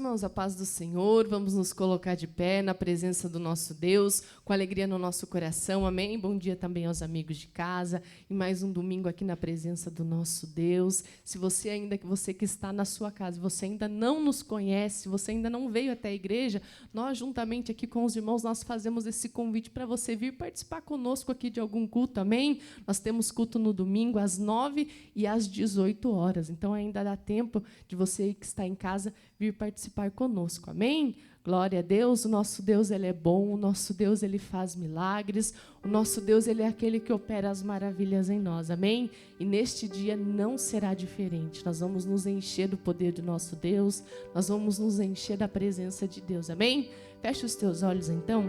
Irmãos, a paz do Senhor, vamos nos colocar de pé na presença do nosso Deus, com alegria no nosso coração, amém? Bom dia também aos amigos de casa, e mais um domingo aqui na presença do nosso Deus. Se você que está na sua casa, você ainda não nos conhece, você ainda não veio até a igreja, nós juntamente aqui com os irmãos, nós fazemos esse convite para você vir participar conosco aqui de algum culto, amém? Nós temos culto no domingo às 9 e às 18 horas, então ainda dá tempo de você que está em casa vir participar conosco, amém? Glória a Deus, o nosso Deus ele é bom, o nosso Deus ele faz milagres, o nosso Deus ele é aquele que opera as maravilhas em nós, amém? E neste dia não será diferente, nós vamos nos encher do poder do nosso Deus, nós vamos nos encher da presença de Deus, amém? Fecha os teus olhos então,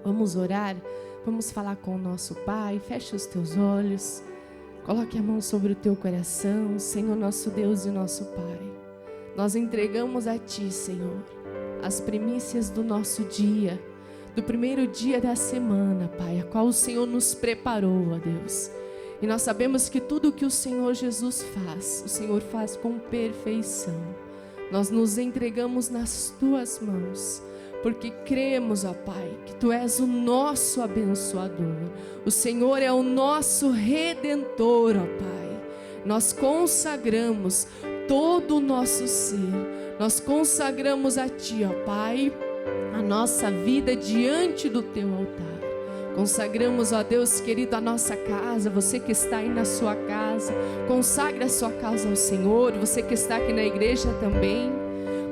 vamos orar, vamos falar com o nosso Pai, fecha os teus olhos, coloque a mão sobre o teu coração, Senhor nosso Deus e nosso Pai. Nós entregamos a Ti, Senhor, as primícias do nosso dia, do primeiro dia da semana, Pai, a qual o Senhor nos preparou, ó Deus. E nós sabemos que tudo o que o Senhor Jesus faz, o Senhor faz com perfeição. Nós nos entregamos nas Tuas mãos, porque cremos, ó Pai, que Tu és o nosso abençoador. O Senhor é o nosso Redentor, ó Pai. Nós consagramos todo o nosso ser, nós consagramos a Ti, ó Pai, a nossa vida diante do Teu altar. Consagramos, ó Deus querido, a nossa casa, você que está aí na sua casa, consagre a sua casa ao Senhor, você que está aqui na igreja também,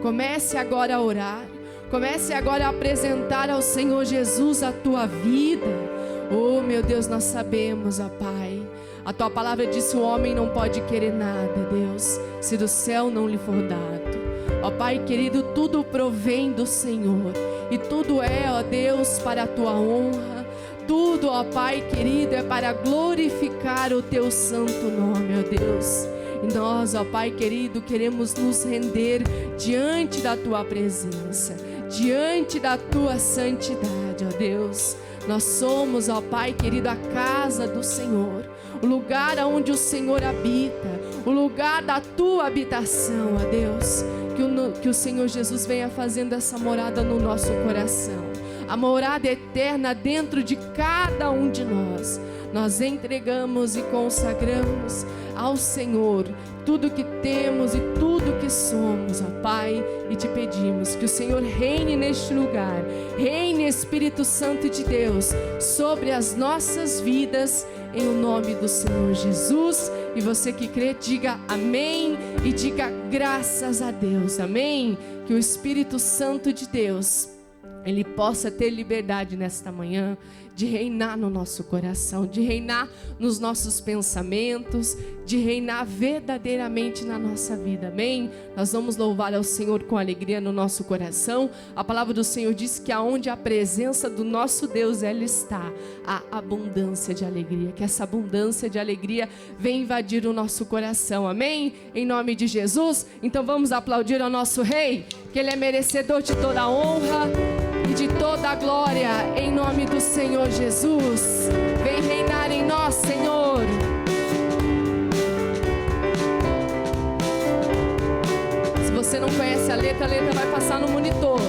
comece agora a orar, comece agora a apresentar ao Senhor Jesus a tua vida. Oh meu Deus, nós sabemos, ó Pai, a Tua palavra diz que o homem não pode querer nada, Deus, se do céu não lhe for dado. Ó Pai querido, tudo provém do Senhor, e tudo é, ó Deus, para a Tua honra, tudo, ó Pai querido, é para glorificar o Teu santo nome, ó Deus. E nós, ó Pai querido, queremos nos render diante da Tua presença, diante da Tua santidade, ó Deus. Nós somos, ó Pai querido, a casa do Senhor, o lugar onde o Senhor habita, o lugar da Tua habitação, ó Deus. Que o Senhor Jesus venha fazendo essa morada no nosso coração, a morada eterna dentro de cada um de nós. Nós entregamos e consagramos ao Senhor tudo que temos e tudo que somos, ó Pai, e Te pedimos que o Senhor reine neste lugar, reine Espírito Santo de Deus sobre as nossas vidas, em o nome do Senhor Jesus. E você que crê, diga amém e diga graças a Deus, amém? Que o Espírito Santo de Deus, Ele possa ter liberdade nesta manhã de reinar no nosso coração, de reinar nos nossos pensamentos, de reinar verdadeiramente na nossa vida, amém? Nós vamos louvar ao Senhor com alegria no nosso coração. A palavra do Senhor diz que aonde a presença do nosso Deus ela está, há abundância de alegria, que essa abundância de alegria venha invadir o nosso coração, amém? Em nome de Jesus, então vamos aplaudir ao nosso Rei, que Ele é merecedor de toda a honra e de toda a glória, em nome do Senhor Jesus. Vem reinar em nós, Senhor. Se você não conhece a letra vai passar no monitor.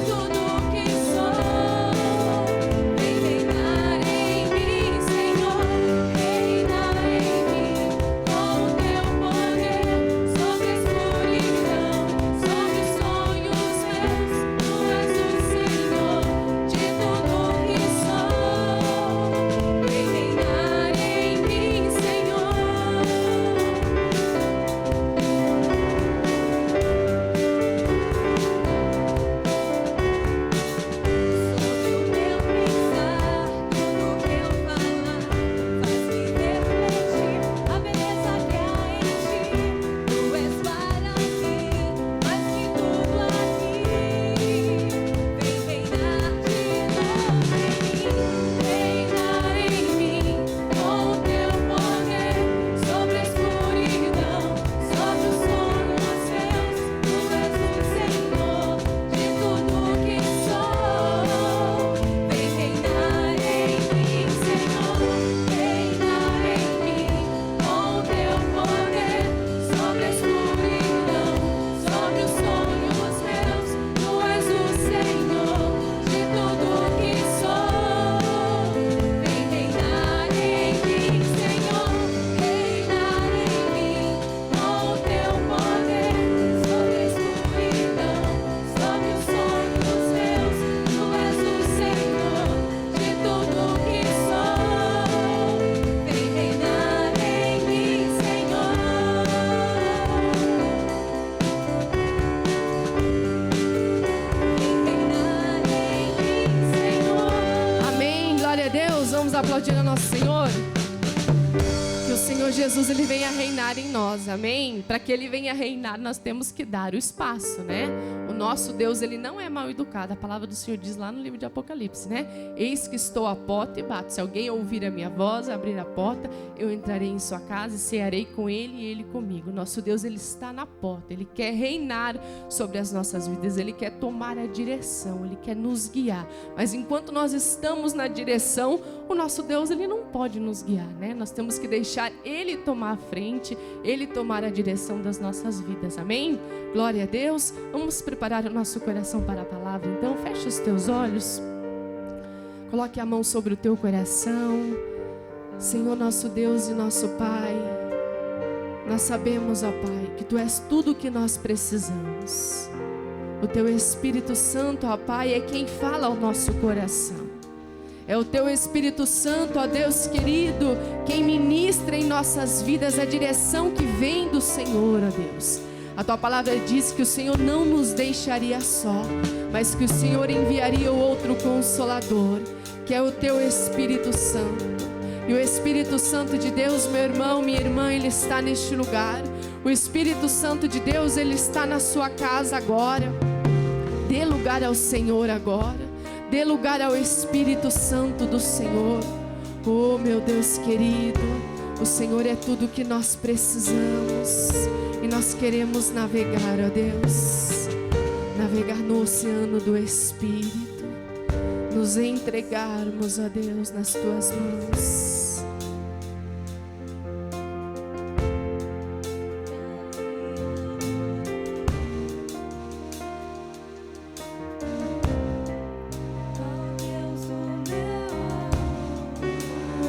Tudo Vamos aplaudir ao nosso Senhor? Que o Senhor Jesus, Ele venha reinar em nós, amém? Para que Ele venha reinar, nós temos que dar o espaço, né? O nosso Deus, Ele não é mal educado. A palavra do Senhor diz lá no livro de Apocalipse, né? Eis que estou à porta e bato. Se alguém ouvir a minha voz, abrir a porta, eu entrarei em sua casa e cearei com Ele e Ele comigo. Nosso Deus, Ele está na porta. Ele quer reinar sobre as nossas vidas. Ele quer tomar a direção. Ele quer nos guiar. Mas enquanto nós estamos na direção, o nosso Deus, Ele não pode nos guiar, né? Nós temos que deixar Ele tomar a frente, Ele tomar a direção das nossas vidas, amém? Glória a Deus. Vamos preparar o nosso coração para a palavra, então feche os teus olhos, coloque a mão sobre o teu coração. Senhor nosso Deus e nosso Pai, nós sabemos, ó Pai, que Tu és tudo o que nós precisamos. O Teu Espírito Santo, ó Pai, é quem fala ao nosso coração. É o Teu Espírito Santo, ó Deus querido, quem ministra em nossas vidas a direção que vem do Senhor, ó Deus. A Tua palavra diz que o Senhor não nos deixaria só, mas que o Senhor enviaria o outro Consolador, que é o Teu Espírito Santo. E o Espírito Santo de Deus, meu irmão, minha irmã, Ele está neste lugar. O Espírito Santo de Deus, Ele está na sua casa agora. Dê lugar ao Senhor agora. Dê lugar ao Espírito Santo do Senhor. Oh, meu Deus querido, o Senhor é tudo o que nós precisamos. E nós queremos navegar, ó Deus, navegar no oceano do Espírito, nos entregarmos, ó Deus, nas Tuas mãos.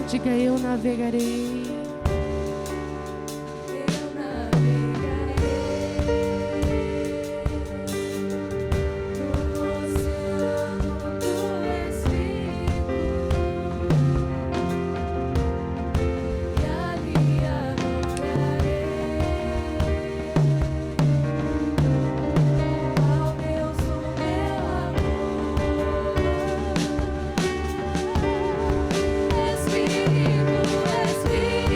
Diga: eu navegarei. Espírito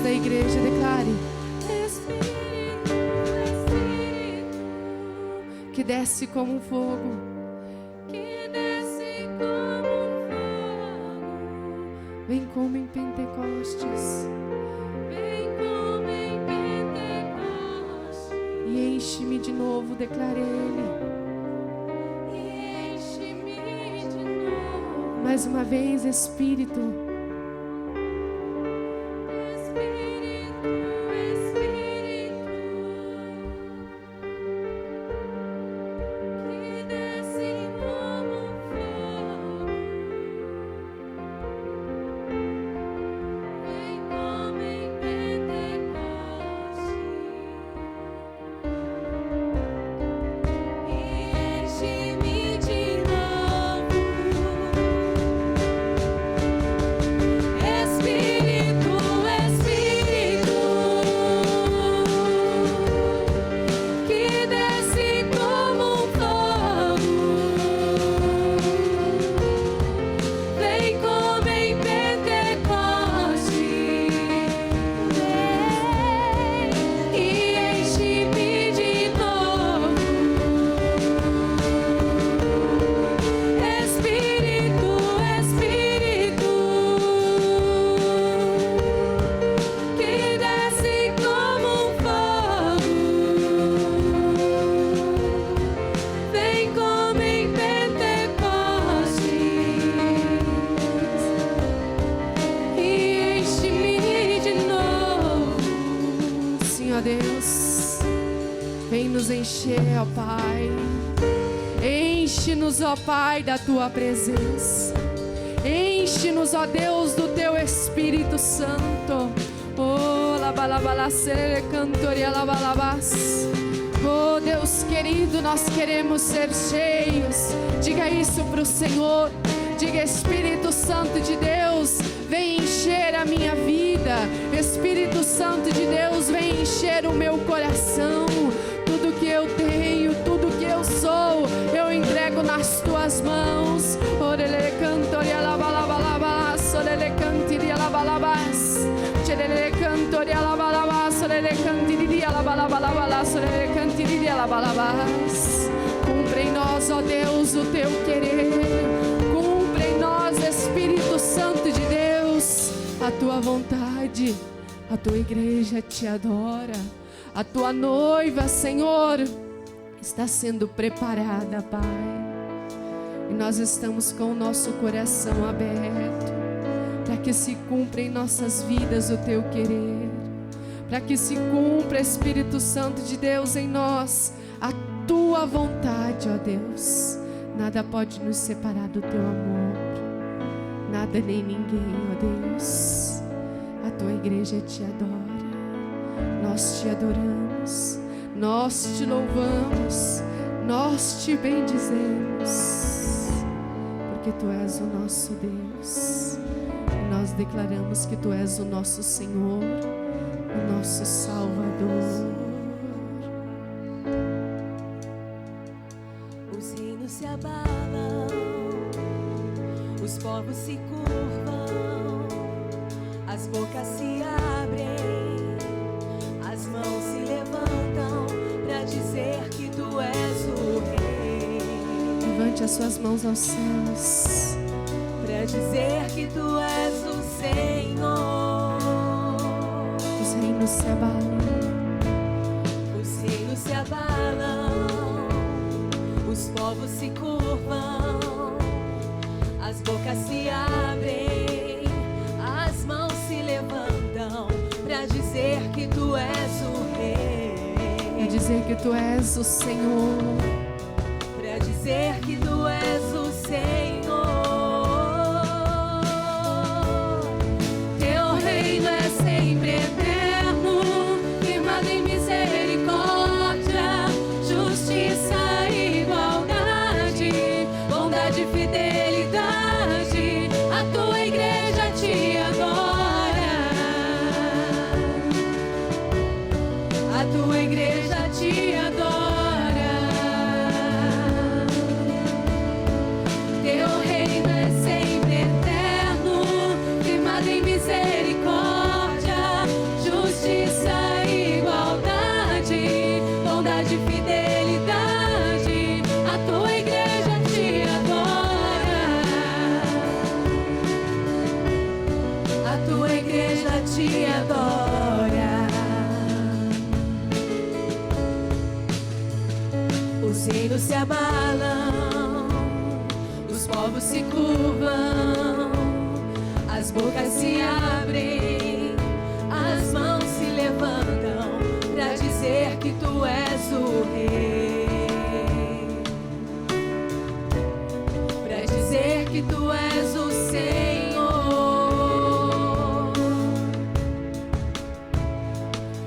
da igreja, declare. Espírito, Espírito, Que desce como um fogo. que desce como um fogo, Vem como em Pentecostes. vem como em Pentecostes, E enche-me de novo, declare Ele. e enche-me de novo. Mais uma vez, Espírito. Espírito, Espírito, que desce como um fogo, vem como em Pentecostes, e enche-me de novo. Espírito, Espírito, que desce como um fogo, vem como em Pentecostes, vem e enche-me de novo. Espírito, Espírito, que desce como um fogo, vem como em Pentecostes, e enche-me de novo. Sim, ó Deus. Vem nos encher, ó Pai. Enche-nos, ó Pai, da Tua presença. Enche-nos, ó Deus, do Teu Espírito Santo. Oh, labalabalacere cantoria labalabas. Oh, Deus querido, nós queremos ser cheios. Diga isso pro Senhor. Diga, Espírito Santo de Deus, vem encher a minha vida. Espírito Santo de Deus, vem encher o meu coração. Tudo que eu tenho, tudo que eu sou, eu entrego nas Tuas mãos. Orele cantoria labalabalabas, orele cantiria labalabas. Orele cantoria labalabas, orele cantiria labalabalabas, orele cantiria labalabas. Cumpre em nós, ó Deus, o Teu querer. Cumpre em nós, Espírito Santo de Deus, a Tua vontade. A Tua igreja te adora. A Tua noiva, Senhor, está sendo preparada, Pai. E nós estamos com o nosso coração aberto para que se cumpra em nossas vidas o Teu querer. Para que se cumpra, Espírito Santo de Deus, em nós a Tua vontade, ó Deus. Nada pode nos separar do Teu amor. Nada nem ninguém, ó Deus. A Tua igreja te adora. Nós te adoramos, nós te louvamos, nós te bendizemos, porque Tu és o nosso Deus. E nós declaramos que Tu és o nosso Senhor, o nosso Salvador. Os reinos se abalam, os povos se curvam, as bocas se abrem, as mãos se levantam para dizer que Tu és o Rei. Levante as suas mãos aos céus. Para dizer que Tu és o Senhor. Os reinos se abalam, Os reinos se abalam, os povos se curvam, as bocas se abrem, as mãos se levantam para dizer que Tu és o Rei. e dizer que Tu és o Senhor. Para dizer que Tu és o Senhor. Teu reino é sempre eterno, firmado em misericórdia, justiça e igualdade, bondade e fidelidade. A Tua igreja te adora. A Tua igreja te adora. adora. Os reinos se abalam, os povos se curvam, as bocas se abrem, as mãos se levantam pra dizer que tu és o rei, pra dizer que tu és o Senhor.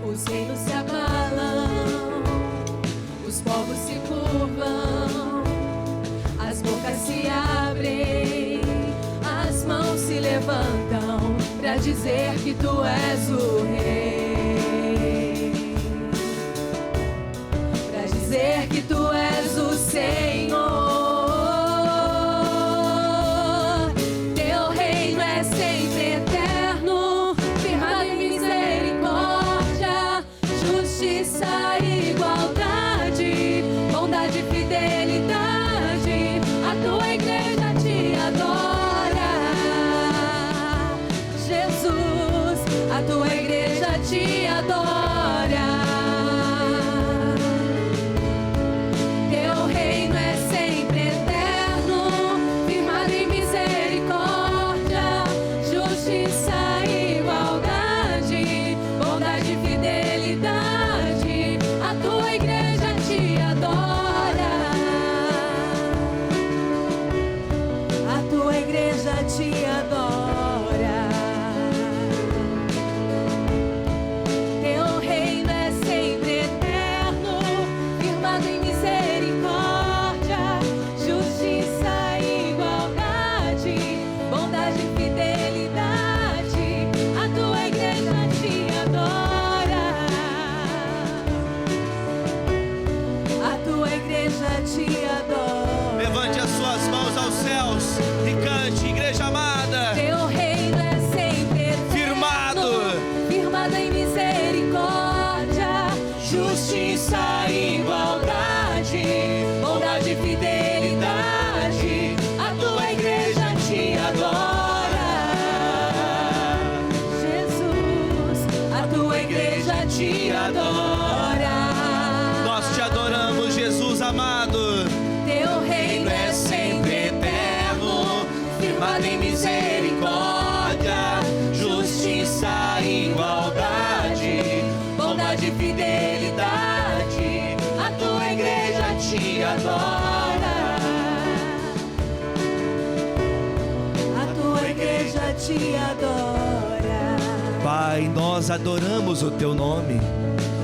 Os reinos se abalam, os povos se curvam, as bocas se abrem, as mãos se levantam pra dizer que tu és o rei, pra dizer que tu és o Senhor. Teu reino é sempre eterno, firmado em misericórdia, justiça e igualdade, bondade e fidelidade. A tua igreja te adora, Jesus, a tua igreja te adora. Teu reino é sempre eterno, firmado em misericórdia, justiça e igualdade, bondade e fidelidade. A tua igreja te adora, a tua igreja te adora. Teu reino é sempre eterno, firmado em misericórdia, justiça e igualdade, bondade e fidelidade. A tua igreja te adora, a tua igreja te adora. Levante as suas mãos aos céus e cante, igreja amada. Teu reino é sempre eterno, firmado em misericórdia, justiça e igualdade, bondade e fidelidade. A tua igreja te adora, Jesus, a tua igreja te adora. Nós te adoramos, Jesus amado. Teu reino é sempre eterno, firmado em misericórdia, justiça e igualdade, bondade e fidelidade. A tua igreja te adora, a tua igreja te adora. Pai, nós adoramos o teu nome.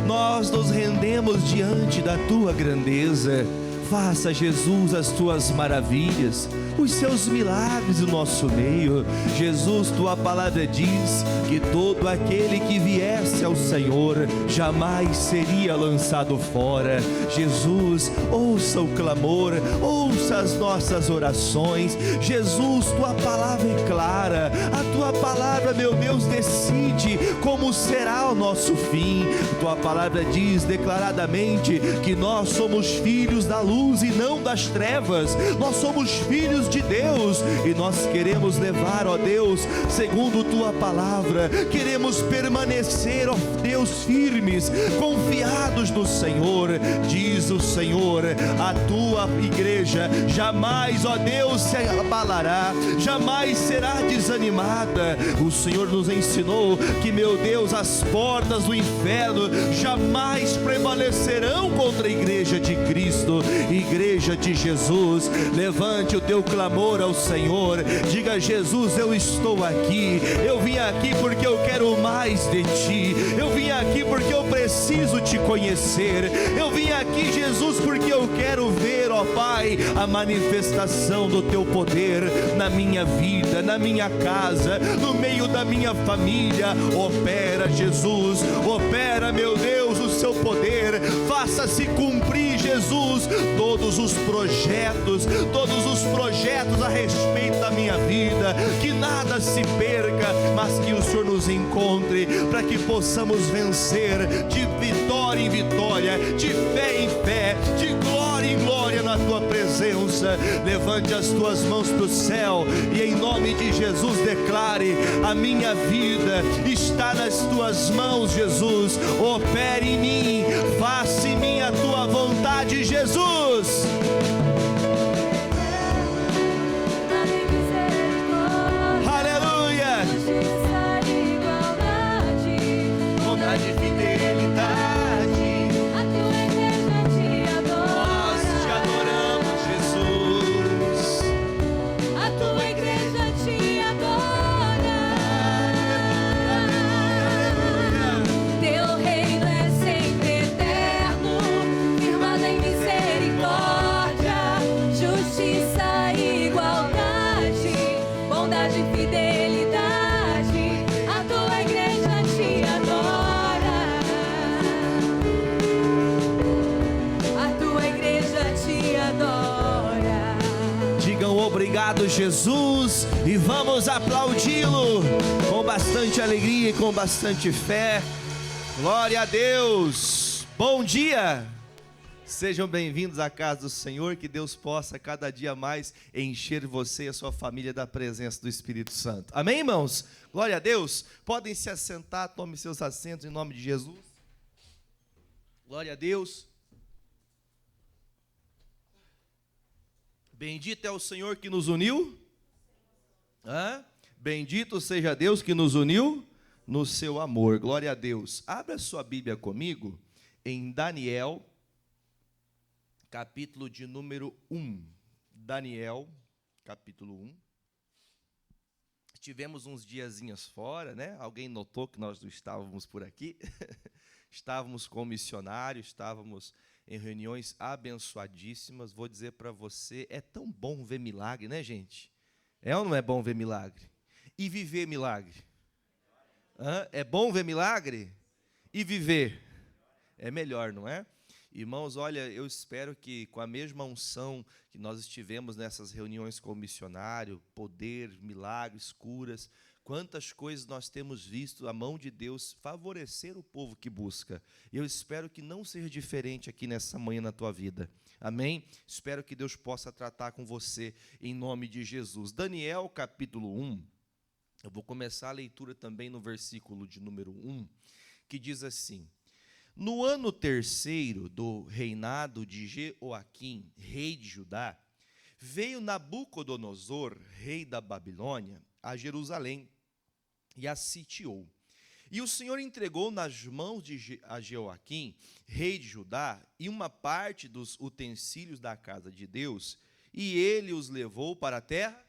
Nós nos rendemos diante da tua grandeza. Faça, Jesus, as tuas maravilhas, os seus milagres no nosso meio. Jesus, tua palavra diz que todo aquele que viesse ao Senhor jamais seria lançado fora. Jesus, ouça o clamor, ouça as nossas orações. Jesus, tua palavra é clara, a tua palavra, meu Deus, decide como será o nosso fim. Tua palavra diz declaradamente que nós somos filhos da luz e não das trevas. Nós somos filhos de Deus e nós queremos levar, ó Deus, segundo tua palavra, queremos permanecer, ó Deus, firmes, confiados no Senhor. Diz o Senhor, a tua igreja jamais, ó Deus, se abalará, jamais será desanimada. O Senhor nos ensinou que, meu Deus, as portas do inferno jamais prevalecerão contra a igreja de Cristo. Igreja de Jesus, levante o teu clamor ao Senhor, diga: Jesus, eu estou aqui, eu vim aqui porque eu quero mais de ti, eu vim aqui porque eu preciso te conhecer, eu vim aqui, Jesus, porque eu quero ver, ó Pai, a manifestação do teu poder na minha vida, na minha casa, no meio da minha família. Opera, Jesus, opera, meu Deus, o seu poder, faça-se cumprir, Jesus, todos os projetos a respeito da minha vida, que nada se perca, mas que o Senhor nos encontre, para que possamos vencer de vitória em vitória, de fé em fé, de glória em glória na na tua presença. Levante as tuas mãos para o céu e em nome de Jesus declare: a minha vida está nas tuas mãos, Jesus. Opere em mim, faça em mim a tua vontade, Jesus. Aleluia. Bondade e fidelidade. Obrigado, Jesus, e vamos aplaudi-lo com bastante alegria e com bastante fé. Glória a Deus. Bom dia. Sejam bem-vindos à casa do Senhor. Que Deus possa cada dia mais encher você e a sua família da presença do Espírito Santo. Amém, irmãos? Glória a Deus. Podem se assentar, tome seus assentos em nome de Jesus. Glória a Deus. Bendito é o Senhor que nos uniu. Bendito seja Deus que nos uniu no seu amor. Glória a Deus. Abra sua Bíblia comigo em Daniel, capítulo de número 1. Daniel, capítulo 1. Tivemos uns diazinhos fora, né? Alguém notou que nós não estávamos por aqui? Estávamos com o missionário, estávamos em reuniões abençoadíssimas. Vou dizer para você, é tão bom ver milagre, né, gente? É ou não é bom ver milagre? E viver milagre? É bom ver milagre? E viver? É melhor, não é? Irmãos, olha, eu espero que com a mesma unção que nós estivemos nessas reuniões com o missionário, poder, milagres, curas, quantas coisas nós temos visto a mão de Deus favorecer o povo que busca. Eu espero que não seja diferente aqui nessa manhã na tua vida. Amém? Espero que Deus possa tratar com você em nome de Jesus. Daniel, capítulo 1. Eu vou começar a leitura também no versículo de número 1, que diz assim: no ano terceiro do reinado de Jeoaquim, rei de Judá, veio Nabucodonosor, rei da Babilônia, a Jerusalém e a sitiou. E o Senhor entregou nas mãos de Jeoaquim, rei de Judá, e uma parte dos utensílios da casa de Deus, e ele os levou para a terra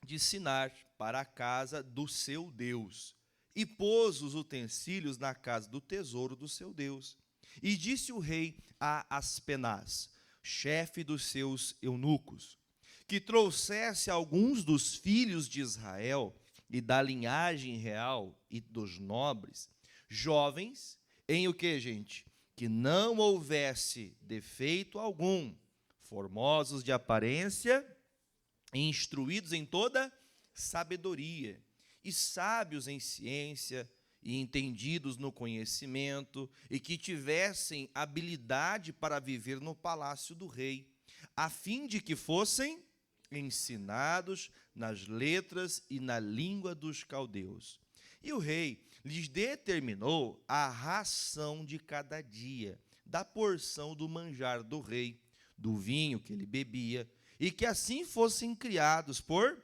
de Sinar, para a casa do seu Deus, e pôs os utensílios na casa do tesouro do seu Deus. E disse o rei a Aspenaz, chefe dos seus eunucos, que trouxesse alguns dos filhos de Israel e da linhagem real e dos nobres, jovens, em o que, gente? Que não houvesse defeito algum, formosos de aparência, instruídos em toda sabedoria, e sábios em ciência, e entendidos no conhecimento, e que tivessem habilidade para viver no palácio do rei, a fim de que fossem ensinados nas letras e na língua dos caldeus. E o rei lhes determinou a ração de cada dia, da porção do manjar do rei, do vinho que ele bebia, e que assim fossem criados por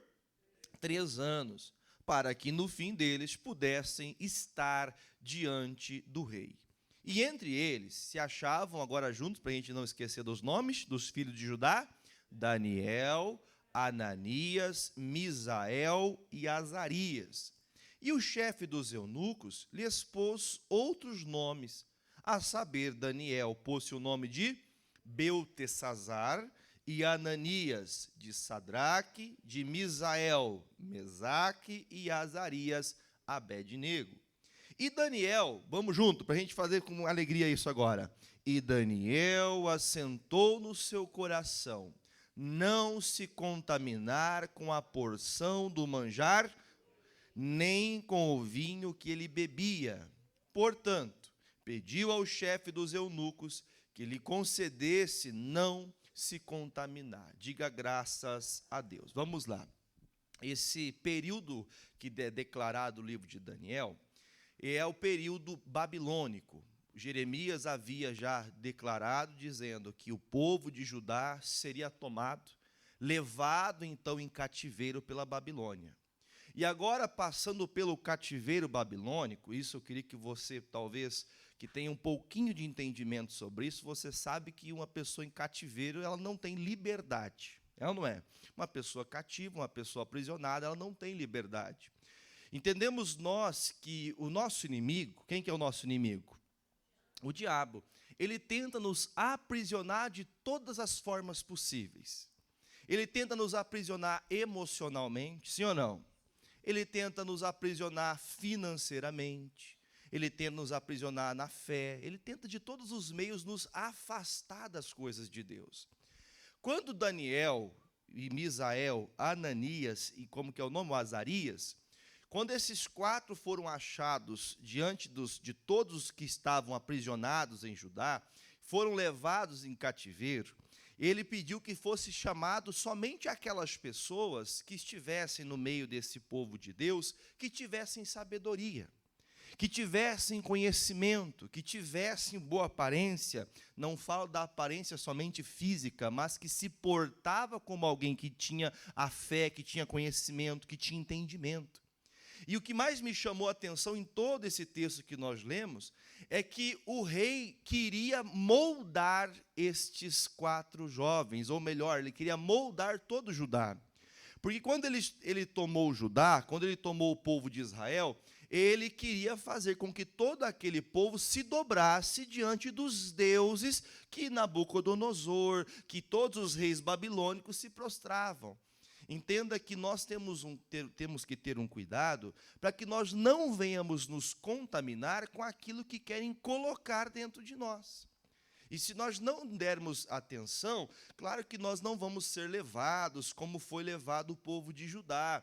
3 anos, para que no fim deles pudessem estar diante do rei. E entre eles se achavam, agora juntos, para a gente não esquecer dos nomes, dos filhos de Judá, Daniel, Ananias, Misael e Azarias. E o chefe dos eunucos lhes pôs outros nomes, a saber, Daniel pôs-se o nome de Beltesazar, e Ananias de Sadraque, de Misael, Mesaque, e Azarias, Abed-nego. E Daniel, vamos junto, para a gente fazer com alegria isso agora. E Daniel assentou no seu coração não se contaminar com a porção do manjar, nem com o vinho que ele bebia. Portanto, pediu ao chefe dos eunucos que lhe concedesse não se contaminar. Diga graças a Deus. Vamos lá. Esse período que é declarado no livro de Daniel é o período babilônico. Jeremias havia já declarado, dizendo que o povo de Judá seria tomado, levado então em cativeiro pela Babilônia. E agora, passando pelo cativeiro babilônico, isso eu queria que você, talvez, que tenha um pouquinho de entendimento sobre isso, você sabe que uma pessoa em cativeiro, ela não tem liberdade. É ou não é? Uma pessoa cativa, uma pessoa aprisionada, ela não tem liberdade. Entendemos nós que o nosso inimigo, quem que é o nosso inimigo? O diabo. Ele tenta nos aprisionar de todas as formas possíveis. Ele tenta nos aprisionar emocionalmente, sim ou não? Ele tenta nos aprisionar financeiramente, ele tenta nos aprisionar na fé, ele tenta de todos os meios nos afastar das coisas de Deus. Quando Daniel e Misael, Ananias e como que é o nome? Azarias, quando esses 4 foram achados diante de todos os que estavam aprisionados em Judá, foram levados em cativeiro, ele pediu que fosse chamado somente aquelas pessoas que estivessem no meio desse povo de Deus, que tivessem sabedoria, que tivessem conhecimento, que tivessem boa aparência. Não falo da aparência somente física, mas que se portava como alguém que tinha a fé, que tinha conhecimento, que tinha entendimento. E o que mais me chamou a atenção em todo esse texto que nós lemos é que o rei queria moldar estes 4 jovens, ou melhor, ele queria moldar todo Judá. Porque quando ele tomou Judá, quando ele tomou o povo de Israel, ele queria fazer com que todo aquele povo se dobrasse diante dos deuses que Nabucodonosor, que todos os reis babilônicos se prostravam. Entenda que nós temos que ter um cuidado para que nós não venhamos nos contaminar com aquilo que querem colocar dentro de nós. E se nós não dermos atenção, claro que nós não vamos ser levados como foi levado o povo de Judá.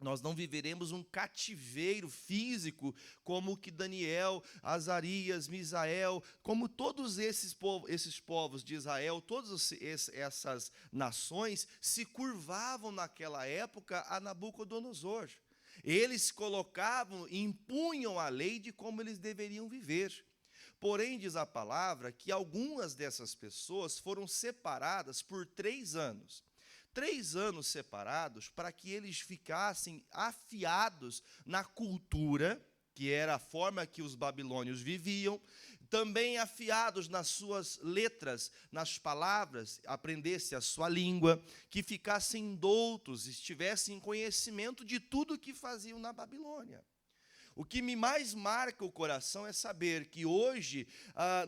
Nós não viveremos um cativeiro físico como o que Daniel, Azarias, Misael, como todos esses povos de Israel, todas essas nações se curvavam naquela época a Nabucodonosor. Eles colocavam e impunham a lei de como eles deveriam viver. Porém, diz a palavra que algumas dessas pessoas foram separadas por 3 anos. 3 anos separados para que eles ficassem afiados na cultura, que era a forma que os babilônios viviam, também afiados nas suas letras, nas palavras, aprendesse a sua língua, que ficassem doutos, estivessem em conhecimento de tudo o que faziam na Babilônia. O que me mais marca o coração é saber que hoje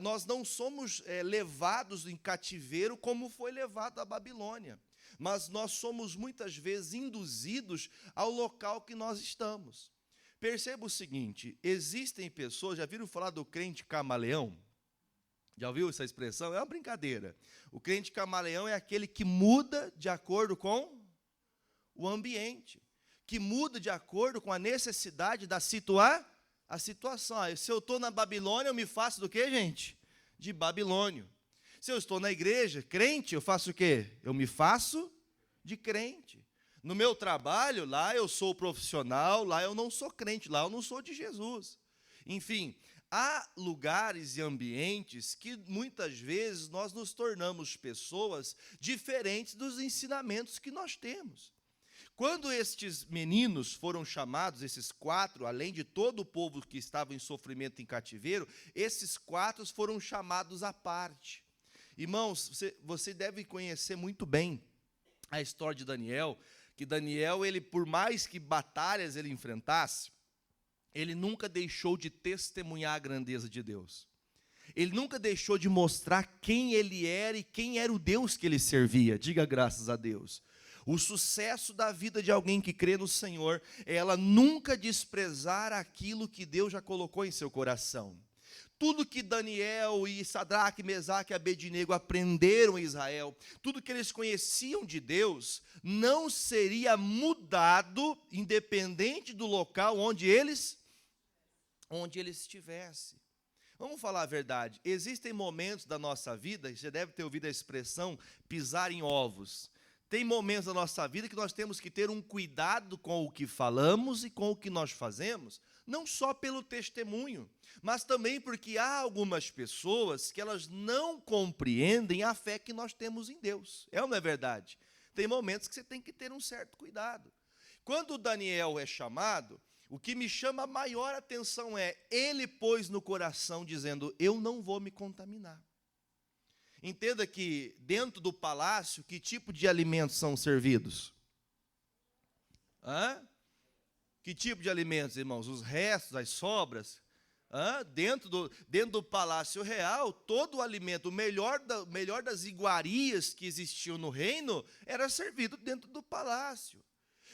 nós não somos levados em cativeiro como foi levado a Babilônia, mas nós somos muitas vezes induzidos ao local que nós estamos. Perceba o seguinte, existem pessoas, já viram falar do crente camaleão? Já ouviu essa expressão? É uma brincadeira. O crente camaleão é aquele que muda de acordo com o ambiente, que muda de acordo com a necessidade da situação. Se eu estou na Babilônia, eu me faço do quê, gente? De babilônio. Se eu estou na igreja, crente, eu faço o quê? Eu me faço de crente. No meu trabalho, lá eu sou profissional, lá eu não sou crente, lá eu não sou de Jesus. Enfim, há lugares e ambientes que muitas vezes nós nos tornamos pessoas diferentes dos ensinamentos que nós temos. Quando estes meninos foram chamados, esses 4, além de todo o povo que estava em sofrimento em cativeiro, esses 4 foram chamados à parte. Irmãos, você deve conhecer muito bem a história de Daniel, que Daniel, ele, por mais que batalhas ele enfrentasse, ele nunca deixou de testemunhar a grandeza de Deus. Ele nunca deixou de mostrar quem ele era e quem era o Deus que ele servia. Diga graças a Deus. O sucesso da vida de alguém que crê no Senhor é ela nunca desprezar aquilo que Deus já colocou em seu coração. Tudo que Daniel e Sadraque, Mesaque e Abednego aprenderam em Israel, tudo que eles conheciam de Deus, não seria mudado independente do local onde eles estivessem. Vamos falar a verdade. Existem momentos da nossa vida, você deve ter ouvido a expressão pisar em ovos. Tem momentos da nossa vida que nós temos que ter um cuidado com o que falamos e com o que nós fazemos, não só pelo testemunho, mas também porque há algumas pessoas que elas não compreendem a fé que nós temos em Deus. É ou não é verdade? Tem momentos que você tem que ter um certo cuidado. Quando Daniel é chamado, o que me chama a maior atenção é, ele pôs no coração dizendo, eu não vou me contaminar. Entenda que dentro do palácio, que tipo de alimentos são servidos? Que tipo de alimentos, irmãos? Os restos, as sobras? Dentro do palácio real, todo o alimento, o melhor das iguarias que existiam no reino, era servido dentro do palácio.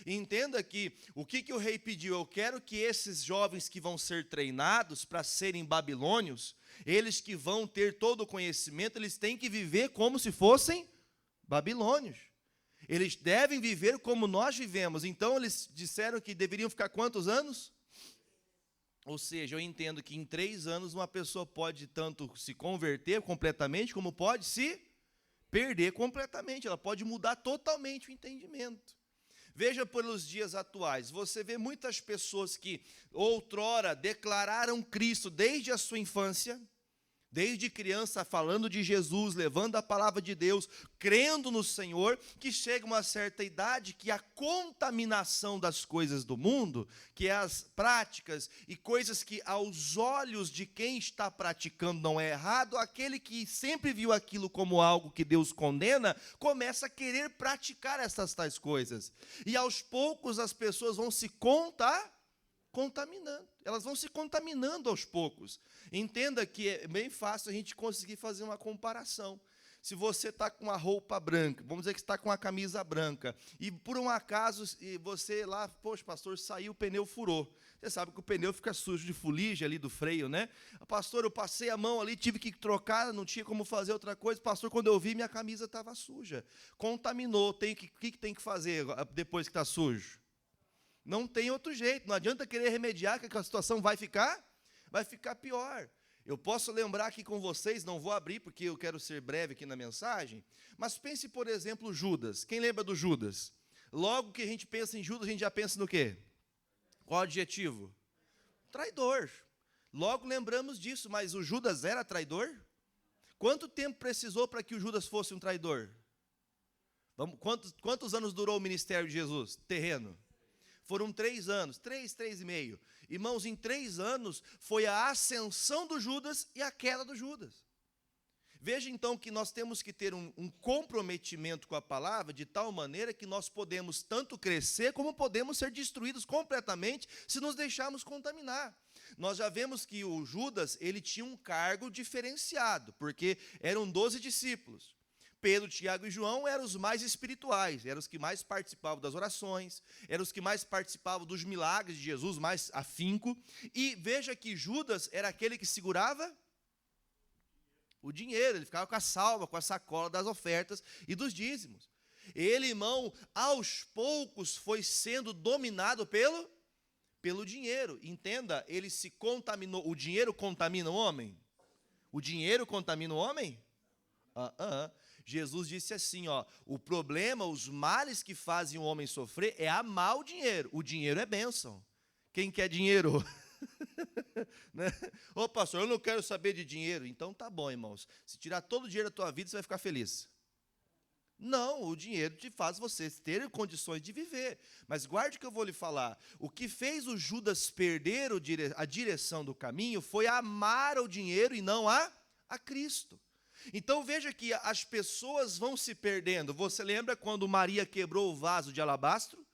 E entenda que o que o rei pediu, eu quero que esses jovens que vão ser treinados para serem babilônios, eles que vão ter todo o conhecimento, eles têm que viver como se fossem babilônios. Eles devem viver como nós vivemos. Então, eles disseram que deveriam ficar quantos anos? Ou seja, eu entendo que em 3 anos uma pessoa pode tanto se converter completamente, como pode se perder completamente. Ela pode mudar totalmente o entendimento. Veja pelos dias atuais, você vê muitas pessoas que outrora declararam Cristo desde a sua infância, desde criança falando de Jesus, levando a palavra de Deus, crendo no Senhor, que chega uma certa idade que a contaminação das coisas do mundo, que é as práticas e coisas que aos olhos de quem está praticando não é errado, aquele que sempre viu aquilo como algo que Deus condena, começa a querer praticar essas tais coisas. E aos poucos as pessoas vão se contaminando. Elas vão se contaminando aos poucos. Entenda que é bem fácil a gente conseguir fazer uma comparação. Se você está com uma roupa branca, vamos dizer que está com uma camisa branca, e por um acaso você lá, poxa, pastor, saiu, o pneu furou. Você sabe que o pneu fica sujo de fuligem ali do freio, né? Pastor, eu passei a mão ali, tive que trocar, não tinha como fazer outra coisa. Pastor, quando eu vi, minha camisa estava suja. Contaminou. O que tem que fazer depois que está sujo? Não tem outro jeito, não adianta querer remediar, que a situação vai ficar pior. Eu posso lembrar aqui com vocês, não vou abrir porque eu quero ser breve aqui na mensagem, mas pense, por exemplo, Judas. Quem lembra do Judas? Logo que a gente pensa em Judas, a gente já pensa no quê? Qual adjetivo? Traidor. Logo lembramos disso, mas o Judas era traidor? Quanto tempo precisou para que o Judas fosse um traidor? Quantos anos durou o ministério de Jesus? Terreno. Foram 3 anos, 3,5. Irmãos, em 3 anos foi a ascensão do Judas e a queda do Judas. Veja então que nós temos que ter um comprometimento com a palavra de tal maneira que nós podemos tanto crescer como podemos ser destruídos completamente se nos deixarmos contaminar. Nós já vemos que o Judas, ele tinha um cargo diferenciado, porque eram 12 discípulos. Pedro, Tiago e João eram os mais espirituais, eram os que mais participavam das orações, eram os que mais participavam dos milagres de Jesus, mais afinco. E veja que Judas era aquele que segurava o dinheiro, ele ficava com a salva, com a sacola das ofertas e dos dízimos. Ele, irmão, aos poucos foi sendo dominado pelo dinheiro. Entenda, ele se contaminou. O dinheiro contamina o homem? O dinheiro contamina o homem? Jesus disse assim, o problema, os males que fazem o homem sofrer é amar o dinheiro. O dinheiro é bênção. Quem quer dinheiro? Né? Ô pastor, eu não quero saber de dinheiro. Então tá bom, irmãos. Se tirar todo o dinheiro da tua vida, você vai ficar feliz. Não, o dinheiro te faz você ter condições de viver. Mas guarde o que eu vou lhe falar. O que fez o Judas perder a direção do caminho foi amar o dinheiro e não a Cristo. Então veja que as pessoas vão se perdendo. Você lembra quando Maria quebrou o vaso de alabastro?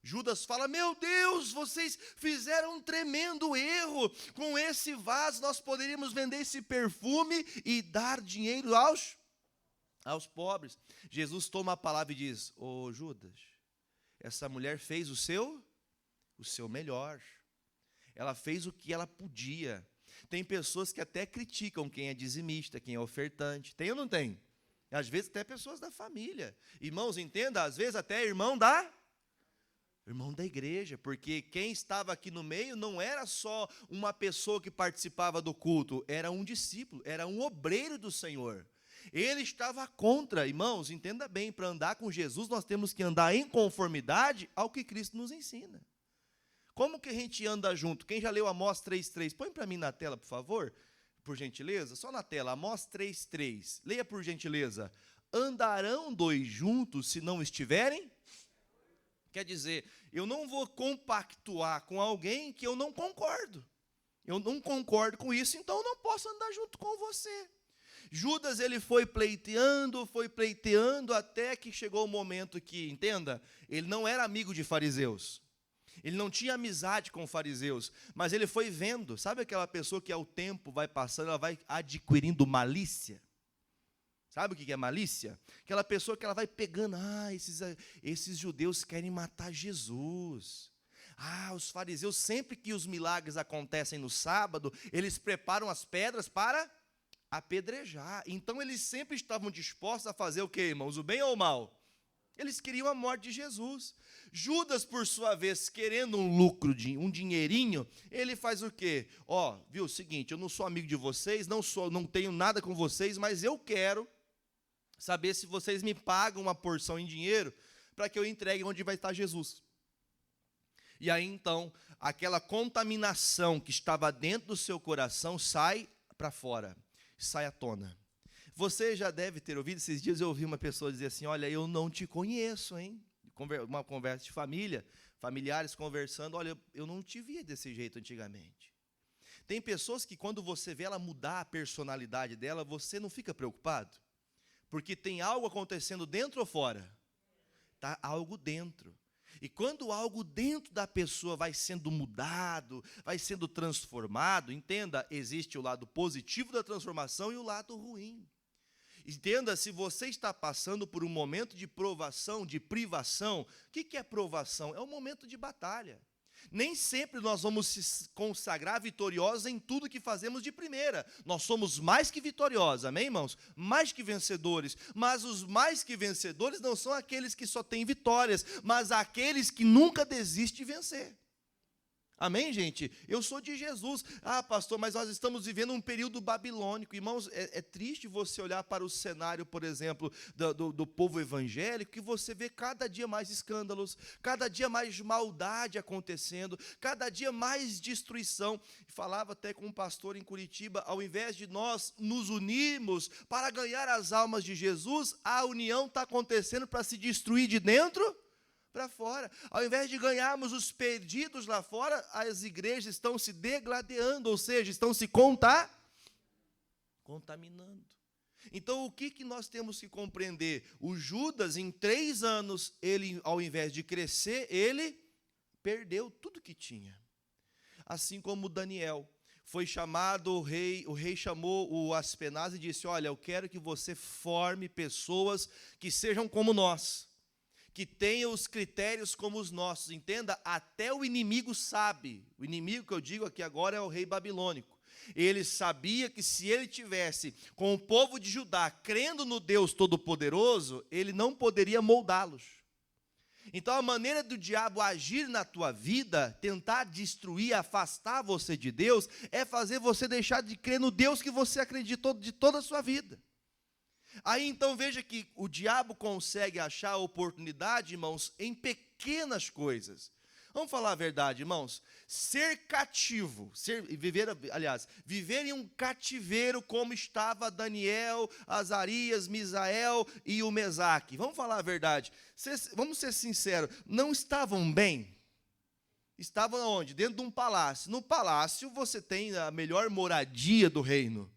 Judas fala, meu Deus, vocês fizeram um tremendo erro. Com esse vaso nós poderíamos vender esse perfume e dar dinheiro aos pobres. Jesus toma a palavra e diz, ô Judas, essa mulher fez o seu melhor. Ela fez o que ela podia. Tem pessoas que até criticam quem é dizimista, quem é ofertante. Tem ou não tem? Às vezes até pessoas da família. Irmãos, entenda, às vezes até irmão Irmão da igreja, porque quem estava aqui no meio não era só uma pessoa que participava do culto, era um discípulo, era um obreiro do Senhor. Ele estava contra, irmãos, entenda bem, para andar com Jesus nós temos que andar em conformidade ao que Cristo nos ensina. Como que a gente anda junto? Quem já leu Amós 3,3? Põe para mim na tela, por favor, por gentileza, só na tela, Amós 3,3. Leia por gentileza. Andarão dois juntos se não estiverem? Quer dizer, eu não vou compactuar com alguém que eu não concordo. Eu não concordo com isso, então eu não posso andar junto com você. Judas, ele foi pleiteando, até que chegou o momento que, entenda, ele não era amigo de fariseus. Ele não tinha amizade com fariseus, mas ele foi vendo. Sabe aquela pessoa que ao tempo vai passando, ela vai adquirindo malícia? Sabe o que é malícia? Aquela pessoa que ela vai pegando, esses judeus querem matar Jesus. Os fariseus, sempre que os milagres acontecem no sábado, eles preparam as pedras para apedrejar. Então eles sempre estavam dispostos a fazer o quê, irmãos? O bem ou o mal? Eles queriam a morte de Jesus. Judas, por sua vez, querendo um lucro, um dinheirinho, ele faz o quê? Viu, seguinte, eu não sou amigo de vocês, não tenho nada com vocês, mas eu quero saber se vocês me pagam uma porção em dinheiro para que eu entregue onde vai estar Jesus. E aí, então, aquela contaminação que estava dentro do seu coração sai para fora, sai à tona. Você já deve ter ouvido, esses dias eu ouvi uma pessoa dizer assim, olha, eu não te conheço, hein? Uma conversa de família, familiares conversando, olha, eu não te via desse jeito antigamente. Tem pessoas que quando você vê ela mudar a personalidade dela, você não fica preocupado? Porque tem algo acontecendo dentro ou fora? Está algo dentro. E quando algo dentro da pessoa vai sendo mudado, vai sendo transformado, entenda, existe o lado positivo da transformação e o lado ruim. Entenda, se você está passando por um momento de provação, de privação, o que é provação? É um momento de batalha. Nem sempre nós vamos se consagrar vitoriosos em tudo que fazemos de primeira. Nós somos mais que vitoriosos, amém, irmãos? Mais que vencedores. Mas os mais que vencedores não são aqueles que só têm vitórias, mas aqueles que nunca desistem de vencer. Amém, gente? Eu sou de Jesus. Pastor, mas nós estamos vivendo um período babilônico. Irmãos, é triste você olhar para o cenário, por exemplo, do povo evangélico, que você vê cada dia mais escândalos, cada dia mais maldade acontecendo, cada dia mais destruição. Falava até com um pastor em Curitiba, ao invés de nós nos unirmos para ganhar as almas de Jesus, a união está acontecendo para se destruir de dentro para fora. Ao invés de ganharmos os perdidos lá fora, as igrejas estão se degladiando, ou seja, estão se contaminando. Então, o que nós temos que compreender? O Judas, em 3 anos, ele, ao invés de crescer, ele perdeu tudo que tinha. Assim como Daniel foi chamado, o rei chamou o Aspenaz e disse, olha, eu quero que você forme pessoas que sejam como nós, que tenham os critérios como os nossos. Entenda, até o inimigo sabe. O inimigo que eu digo aqui agora é o rei babilônico. Ele sabia que se ele tivesse com o povo de Judá crendo no Deus Todo-Poderoso, ele não poderia moldá-los. Então a maneira do diabo agir na tua vida, tentar destruir, afastar você de Deus, é fazer você deixar de crer no Deus que você acreditou de toda a sua vida. Aí então veja que o diabo consegue achar a oportunidade, irmãos, em pequenas coisas. Vamos falar a verdade, irmãos? Ser cativo, viver em um cativeiro como estava Daniel, Azarias, Misael e o Mesaque. Vamos falar a verdade. Vamos ser sinceros, não estavam bem? Estavam onde? Dentro de um palácio. No palácio você tem a melhor moradia do reino.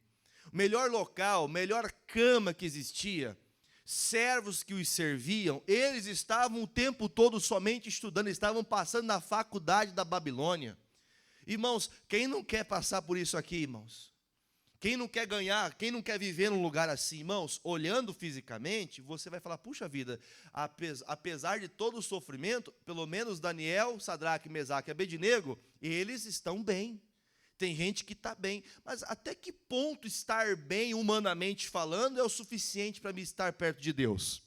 Melhor local, melhor cama que existia, servos que os serviam, eles estavam o tempo todo somente estudando, estavam passando na faculdade da Babilônia. Irmãos, quem não quer passar por isso aqui, irmãos? Quem não quer ganhar, quem não quer viver num lugar assim, irmãos? Olhando fisicamente, você vai falar, puxa vida, apesar de todo o sofrimento, pelo menos Daniel, Sadraque, Mesaque e Abednego, eles estão bem. Tem gente que está bem, mas até que ponto estar bem, humanamente falando, é o suficiente para me estar perto de Deus?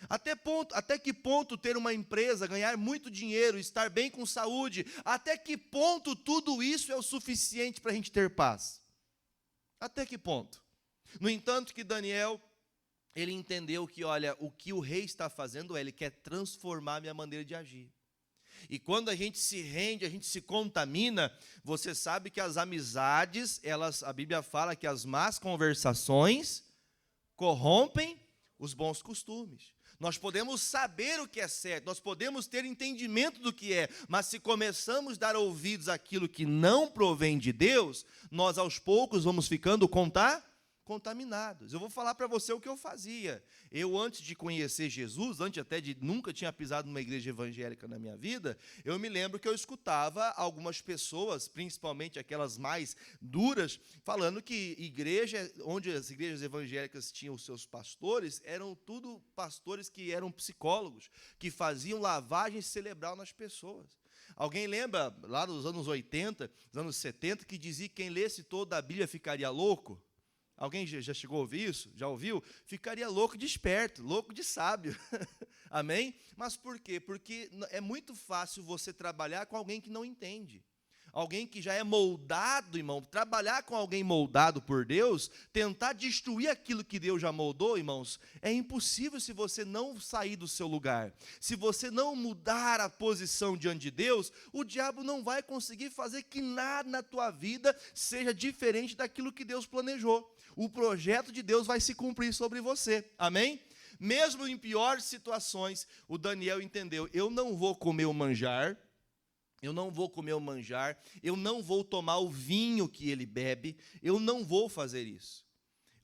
Até que ponto ter uma empresa, ganhar muito dinheiro, estar bem com saúde, até que ponto tudo isso é o suficiente para a gente ter paz? Até que ponto? No entanto, que Daniel, ele entendeu que, olha, o que o rei está fazendo ele quer transformar a minha maneira de agir. E quando a gente se rende, a gente se contamina, você sabe que as amizades, a Bíblia fala que as más conversações corrompem os bons costumes. Nós podemos saber o que é certo, nós podemos ter entendimento do que é, mas se começamos a dar ouvidos àquilo que não provém de Deus, nós aos poucos vamos ficando contaminados. Eu vou falar para você o que eu fazia. Eu, antes de conhecer Jesus, antes até de nunca tinha pisado numa igreja evangélica na minha vida, eu me lembro que eu escutava algumas pessoas, principalmente aquelas mais duras, falando que igreja, onde as igrejas evangélicas tinham os seus pastores, eram tudo pastores que eram psicólogos, que faziam lavagem cerebral nas pessoas. Alguém lembra, lá nos anos 80, nos anos 70, que dizia que quem lesse toda a Bíblia ficaria louco? Alguém já chegou a ouvir isso? Já ouviu? Ficaria louco de esperto, louco de sábio. Amém? Mas por quê? Porque é muito fácil você trabalhar com alguém que não entende. Alguém que já é moldado, irmão. Trabalhar com alguém moldado por Deus, tentar destruir aquilo que Deus já moldou, irmãos, é impossível se você não sair do seu lugar. Se você não mudar a posição diante de Deus, o diabo não vai conseguir fazer que nada na tua vida seja diferente daquilo que Deus planejou. O projeto de Deus vai se cumprir sobre você. Amém? Mesmo em piores situações, o Daniel entendeu, eu não vou comer o manjar, eu não vou tomar o vinho que ele bebe, eu não vou fazer isso.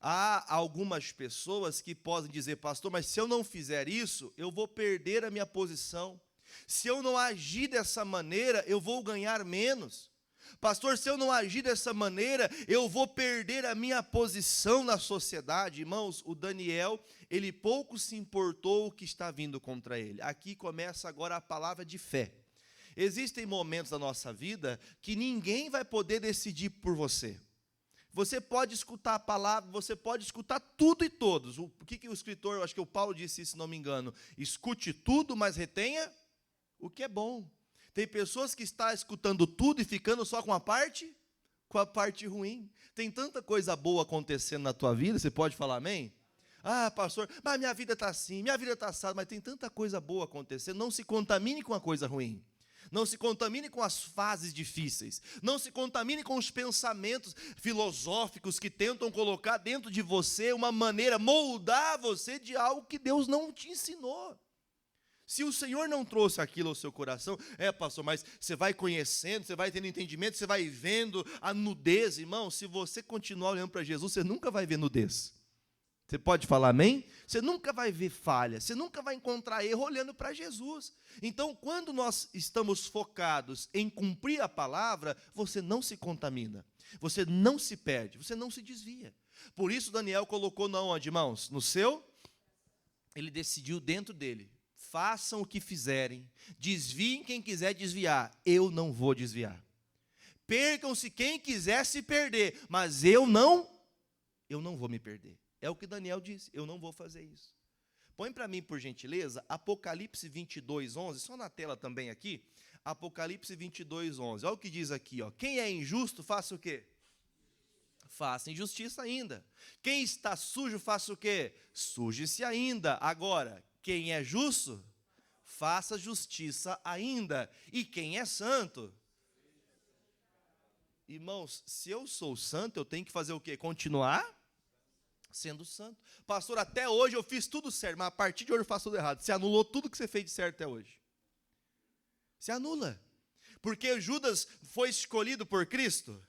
Há algumas pessoas que podem dizer, pastor, mas se eu não fizer isso, eu vou perder a minha posição. Se eu não agir dessa maneira, eu vou ganhar menos. Pastor, se eu não agir dessa maneira, eu vou perder a minha posição na sociedade. Irmãos, o Daniel, ele pouco se importou o que está vindo contra ele. Aqui começa agora a palavra de fé. Existem momentos da nossa vida que ninguém vai poder decidir por você. Você pode escutar a palavra, você pode escutar tudo e todos. O que o escritor, eu acho que o Paulo disse isso, se não me engano, escute tudo, mas retenha o que é bom. Tem pessoas que estão escutando tudo e ficando só com a parte ruim. Tem tanta coisa boa acontecendo na tua vida, você pode falar amém? Ah, pastor, mas minha vida está assim, minha vida está assada, mas tem tanta coisa boa acontecendo. Não se contamine com a coisa ruim. Não se contamine com as fases difíceis. Não se contamine com os pensamentos filosóficos que tentam colocar dentro de você uma maneira, moldar você de algo que Deus não te ensinou. Se o Senhor não trouxe aquilo ao seu coração, pastor, mas você vai conhecendo, você vai tendo entendimento, você vai vendo a nudez, irmão, se você continuar olhando para Jesus, você nunca vai ver nudez. Você pode falar amém? Você nunca vai ver falha, você nunca vai encontrar erro olhando para Jesus. Então, quando nós estamos focados em cumprir a palavra, você não se contamina, você não se perde, você não se desvia. Por isso, Daniel colocou na onde, irmãos? No seu, ele decidiu dentro dele. Façam o que fizerem, desviem quem quiser desviar, eu não vou desviar. Percam-se quem quiser se perder, mas eu não vou me perder. É o que Daniel disse, eu não vou fazer isso. Põe para mim, por gentileza, Apocalipse 22:11, só na tela também aqui, Apocalipse 22:11, olha o que diz aqui, ó. Quem é injusto, faça o quê? Faça injustiça ainda. Quem está sujo, faça o quê? Suje-se ainda. Agora, quem é justo, faça justiça ainda. E quem é santo? Irmãos, se eu sou santo, eu tenho que fazer o quê? Continuar sendo santo. Pastor, até hoje eu fiz tudo certo, mas a partir de hoje eu faço tudo errado. Você anulou tudo que você fez de certo até hoje. Você anula. Porque Judas foi escolhido por Cristo?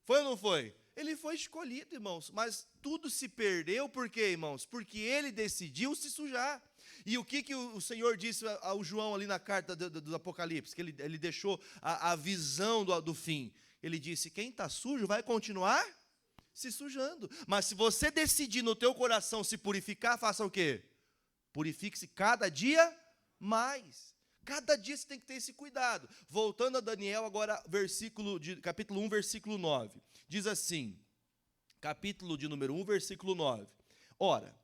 Foi ou não foi? Ele foi escolhido, irmãos, mas tudo se perdeu, por quê, irmãos? Porque ele decidiu se sujar. E o que o Senhor disse ao João ali na carta do Apocalipse? Que ele deixou a visão do fim. Ele disse, quem está sujo vai continuar se sujando. Mas se você decidir no teu coração se purificar, faça o quê? Purifique-se cada dia mais. Cada dia você tem que ter esse cuidado. Voltando a Daniel, agora capítulo 1, versículo 9. Diz assim, capítulo de número 1, versículo 9. Ora,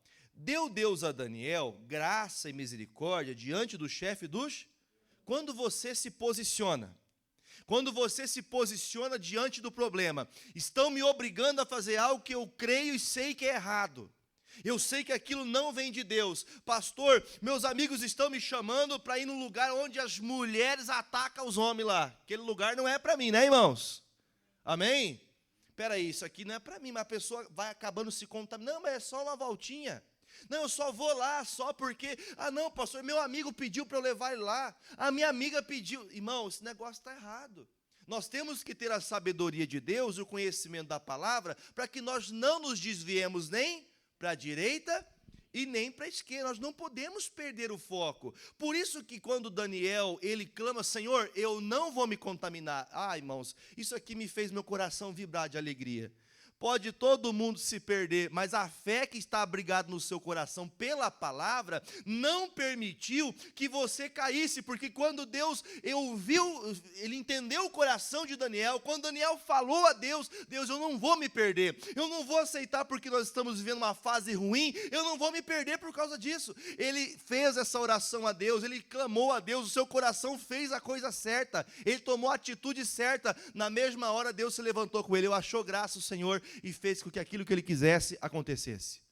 Deu Deus a Daniel graça e misericórdia diante do chefe dos... Quando você se posiciona diante do problema, estão me obrigando a fazer algo que eu creio e sei que é errado. Eu sei que aquilo não vem de Deus. Pastor, meus amigos estão me chamando para ir num lugar onde as mulheres atacam os homens lá. Aquele lugar não é para mim, né, irmãos? Amém? Espera aí, isso aqui não é para mim, mas a pessoa vai acabando se contaminando. Não, mas é só uma voltinha. Não, eu só vou lá só porque... Ah, não, pastor, meu amigo pediu para eu levar ele lá. A minha amiga pediu. Irmão, esse negócio está errado. Nós temos que ter a sabedoria de Deus, o conhecimento da palavra, para que nós não nos desviemos nem para a direita e nem para a esquerda. Nós não podemos perder o foco. Por isso que quando Daniel, ele clama, Senhor, eu não vou me contaminar. Ah, irmãos, isso aqui me fez meu coração vibrar de alegria. Pode todo mundo se perder, mas a fé que está abrigada no seu coração pela palavra não permitiu que você caísse, porque quando Deus ele entendeu o coração de Daniel, quando Daniel falou a Deus, Deus, eu não vou me perder, eu não vou aceitar porque nós estamos vivendo uma fase ruim, eu não vou me perder por causa disso. Ele fez essa oração a Deus, ele clamou a Deus, o seu coração fez a coisa certa, ele tomou a atitude certa, na mesma hora Deus se levantou com ele, achou graça o Senhor, e fez com que aquilo que ele quisesse acontecesse.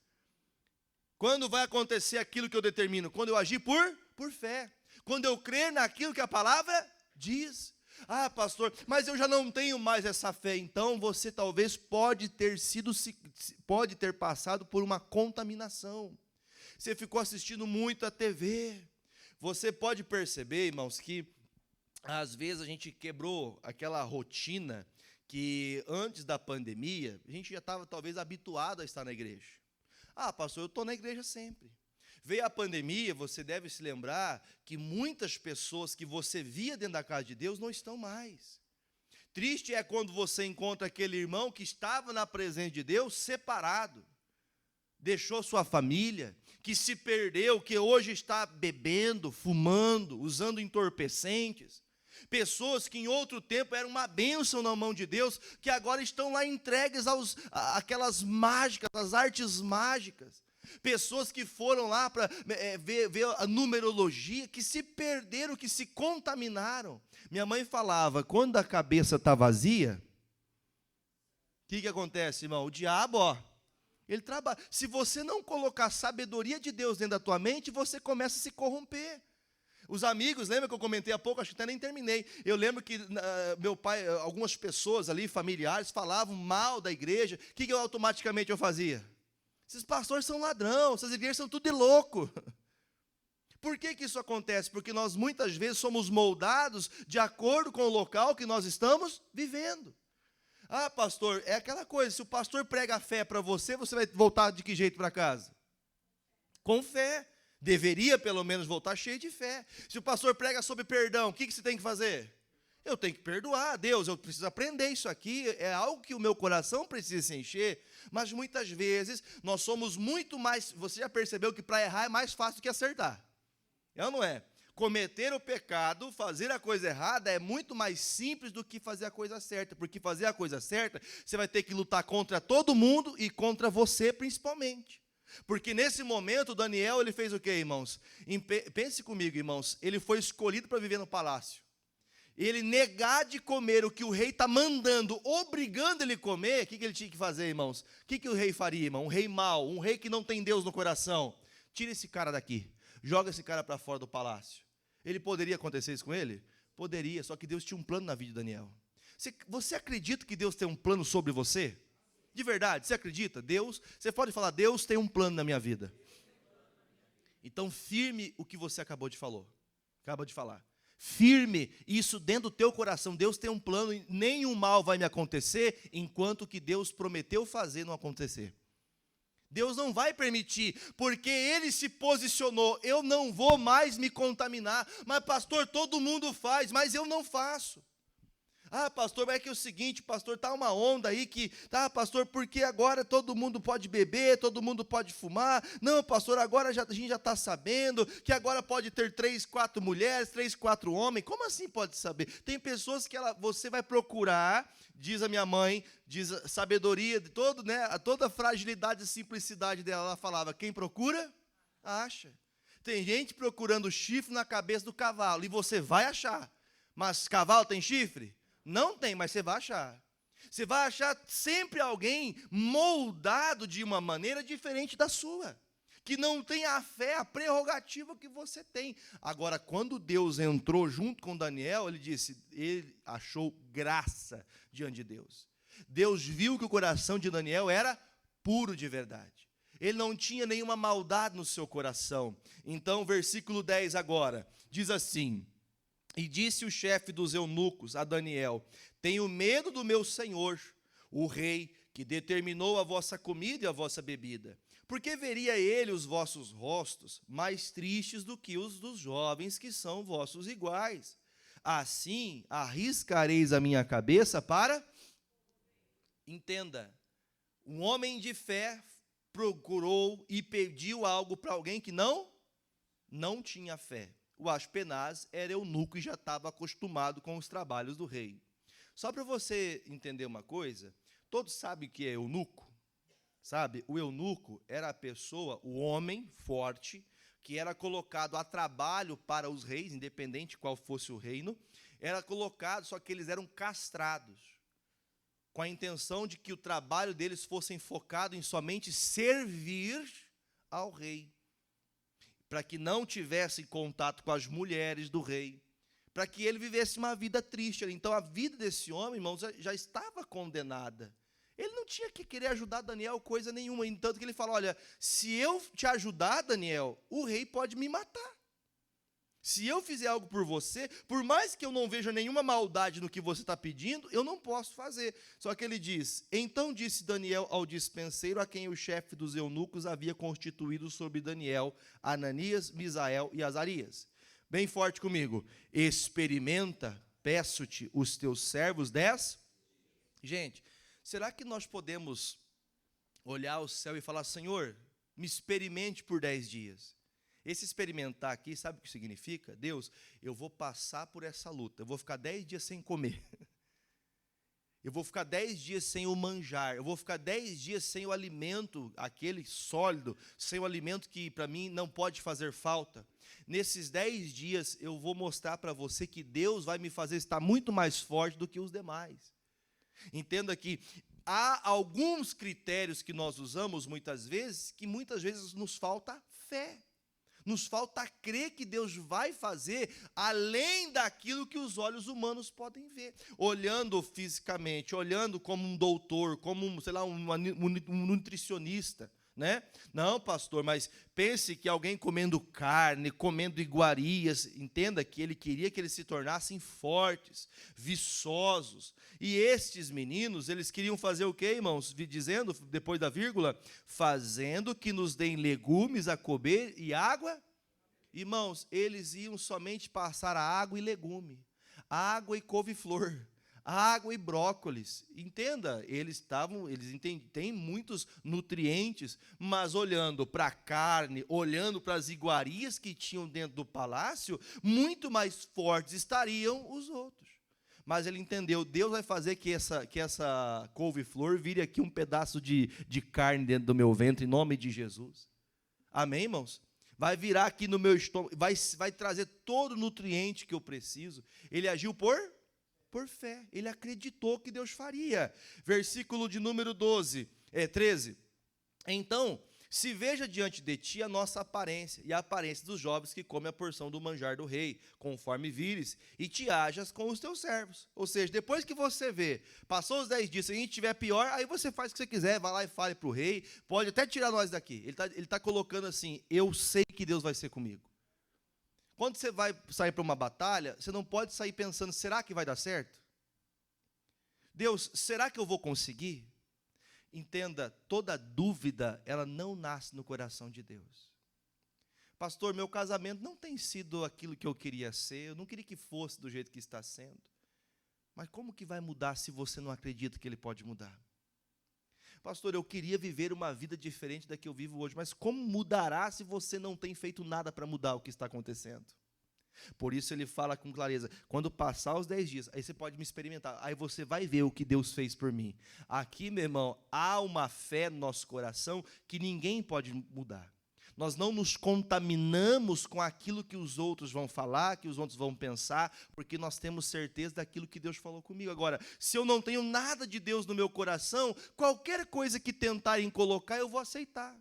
Quando vai acontecer aquilo que eu determino? Quando eu agir por fé. Quando eu crer naquilo que a palavra diz. Ah, pastor, mas eu já não tenho mais essa fé. Então você talvez pode ter passado por uma contaminação. Você ficou assistindo muito a TV. Você pode perceber, irmãos, que às vezes a gente quebrou aquela rotina que antes da pandemia, a gente já estava talvez habituado a estar na igreja. Ah, pastor, eu estou na igreja sempre. Veio a pandemia, você deve se lembrar que muitas pessoas que você via dentro da casa de Deus não estão mais. Triste é quando você encontra aquele irmão que estava na presença de Deus separado, deixou sua família, que se perdeu, que hoje está bebendo, fumando, usando entorpecentes. Pessoas que em outro tempo eram uma bênção na mão de Deus, que agora estão lá entregues àquelas mágicas, às artes mágicas. Pessoas que foram lá para ver a numerologia, que se perderam, que se contaminaram. Minha mãe falava, quando a cabeça está vazia, o que acontece, irmão? O diabo, ele trabalha. Se você não colocar a sabedoria de Deus dentro da tua mente, você começa a se corromper. Os amigos, lembra que eu comentei há pouco, acho que até nem terminei. Eu lembro que meu pai, algumas pessoas ali, familiares, falavam mal da igreja. O que eu automaticamente fazia? Esses pastores são ladrão, essas igrejas são tudo de louco. Por que isso acontece? Porque nós muitas vezes somos moldados de acordo com o local que nós estamos vivendo. Ah, pastor, é aquela coisa, se o pastor prega a fé para você, você vai voltar de que jeito para casa? Com fé. Deveria, pelo menos, voltar cheio de fé. Se o pastor prega sobre perdão, o que você tem que fazer? Eu tenho que perdoar. Deus, eu preciso aprender isso aqui. É algo que o meu coração precisa se encher. Mas, muitas vezes, nós somos muito mais... Você já percebeu que para errar é mais fácil do que acertar? É ou não é? Cometer o pecado, fazer a coisa errada, é muito mais simples do que fazer a coisa certa. Porque fazer a coisa certa, você vai ter que lutar contra todo mundo e contra você, principalmente. Porque nesse momento, Daniel, ele fez o quê, irmãos? Pense comigo, irmãos, ele foi escolhido para viver no palácio. Ele negar de comer o que o rei está mandando, obrigando ele a comer, o que ele tinha que fazer, irmãos? O que o rei faria, irmão? Um rei mau, um rei que não tem Deus no coração. Tira esse cara daqui, joga esse cara para fora do palácio. Ele poderia acontecer isso com ele? Poderia, só que Deus tinha um plano na vida de Daniel. Você acredita que Deus tem um plano sobre você? De verdade, você acredita? Deus, você pode falar, Deus tem um plano na minha vida. Então, firme o que você acaba de falar. Firme isso dentro do teu coração. Deus tem um plano e nenhum mal vai me acontecer enquanto o que Deus prometeu fazer não acontecer. Deus não vai permitir, porque Ele se posicionou. Eu não vou mais me contaminar. Mas pastor, todo mundo faz, mas eu não faço. Ah, pastor, mas é que é o seguinte, pastor, tá uma onda aí que, tá, pastor, porque agora todo mundo pode beber, todo mundo pode fumar. Não, pastor, agora a gente já está sabendo que agora pode ter 3, 4 mulheres, 3, 4 homens. Como assim pode saber? Tem pessoas que você vai procurar, diz a minha mãe, diz a sabedoria de todo, né, toda a fragilidade e simplicidade dela. Ela falava, quem procura, acha. Tem gente procurando chifre na cabeça do cavalo, e você vai achar. Mas cavalo tem chifre? Não tem, mas você vai achar. Você vai achar sempre alguém moldado de uma maneira diferente da sua, que não tem a fé, a prerrogativa que você tem. Agora, quando Deus entrou junto com Daniel, ele achou graça diante de Deus. Deus viu que o coração de Daniel era puro de verdade. Ele não tinha nenhuma maldade no seu coração. Então, versículo 10 agora, diz assim: e disse o chefe dos eunucos a Daniel, tenho medo do meu senhor, o rei, que determinou a vossa comida e a vossa bebida. Porque veria ele os vossos rostos mais tristes do que os dos jovens que são vossos iguais. Assim, arriscareis a minha cabeça para... Entenda, um homem de fé procurou e pediu algo para alguém que não tinha fé. O Aspenaz era eunuco e já estava acostumado com os trabalhos do rei. Só para você entender uma coisa, todos sabem o que é eunuco? Sabe? O eunuco era a pessoa, o homem forte, que era colocado a trabalho para os reis, independente qual fosse o reino, era colocado, só que eles eram castrados, com a intenção de que o trabalho deles fosse focado em somente servir ao rei, para que não tivesse contato com as mulheres do rei, para que ele vivesse uma vida triste. Então, a vida desse homem, irmãos, já estava condenada. Ele não tinha que querer ajudar Daniel coisa nenhuma, entanto que ele fala, olha, se eu te ajudar, Daniel, o rei pode me matar. Se eu fizer algo por você, por mais que eu não veja nenhuma maldade no que você está pedindo, eu não posso fazer. Só que ele diz, então disse Daniel ao dispenseiro, a quem o chefe dos eunucos havia constituído sobre Daniel, Ananias, Misael e Azarias. Bem forte comigo. Experimenta, peço-te, os teus servos 10. Gente, será que nós podemos olhar ao céu e falar, Senhor, me experimente por 10 dias? Esse experimentar aqui, sabe o que significa? Deus, eu vou passar por essa luta, eu vou ficar 10 dias sem comer, eu vou ficar 10 dias sem o manjar, eu vou ficar 10 dias sem o alimento, aquele sólido, sem o alimento que para mim não pode fazer falta. Nesses 10 dias eu vou mostrar para você que Deus vai me fazer estar muito mais forte do que os demais. Entenda que há alguns critérios que nós usamos muitas vezes, que muitas vezes nos falta fé. Nos falta crer que Deus vai fazer além daquilo que os olhos humanos podem ver. Olhando fisicamente, olhando como um doutor, como um nutricionista, né? Não, pastor, mas pense que alguém comendo carne, comendo iguarias, entenda que ele queria que eles se tornassem fortes, viçosos. E estes meninos, eles queriam fazer o quê, irmãos? Dizendo, depois da vírgula, fazendo que nos deem legumes a comer e água. Irmãos, eles iam somente passar a água e legume, água e couve-flor, água e brócolis. Entenda, eles têm muitos nutrientes, mas olhando para a carne, olhando para as iguarias que tinham dentro do palácio, muito mais fortes estariam os outros. Mas ele entendeu, Deus vai fazer que essa couve-flor vire aqui um pedaço de carne dentro do meu ventre, em nome de Jesus. Amém, irmãos? Vai virar aqui no meu estômago, vai trazer todo o nutriente que eu preciso. Ele agiu por fé, ele acreditou que Deus faria. Versículo de número 13. Então, se veja diante de ti a nossa aparência e a aparência dos jovens que comem a porção do manjar do rei, conforme vires, e te hajas com os teus servos. Ou seja, depois que você vê, passou os 10 dias, se a gente estiver pior, aí você faz o que você quiser, vai lá e fale para o rei, pode até tirar nós daqui. Ele tá colocando assim, eu sei que Deus vai ser comigo. Quando você vai sair para uma batalha, você não pode sair pensando, será que vai dar certo? Deus, será que eu vou conseguir? Entenda, toda dúvida, ela não nasce no coração de Deus. Pastor, meu casamento não tem sido aquilo que eu queria ser, eu não queria que fosse do jeito que está sendo. Mas como que vai mudar se você não acredita que ele pode mudar? Pastor, eu queria viver uma vida diferente da que eu vivo hoje, mas como mudará se você não tem feito nada para mudar o que está acontecendo? Por isso ele fala com clareza, quando passar os 10 dias, aí você pode me experimentar, aí você vai ver o que Deus fez por mim. Aqui, meu irmão, há uma fé no nosso coração que ninguém pode mudar. Nós não nos contaminamos com aquilo que os outros vão falar, que os outros vão pensar, porque nós temos certeza daquilo que Deus falou comigo. Agora, se eu não tenho nada de Deus no meu coração, qualquer coisa que tentarem colocar, eu vou aceitar.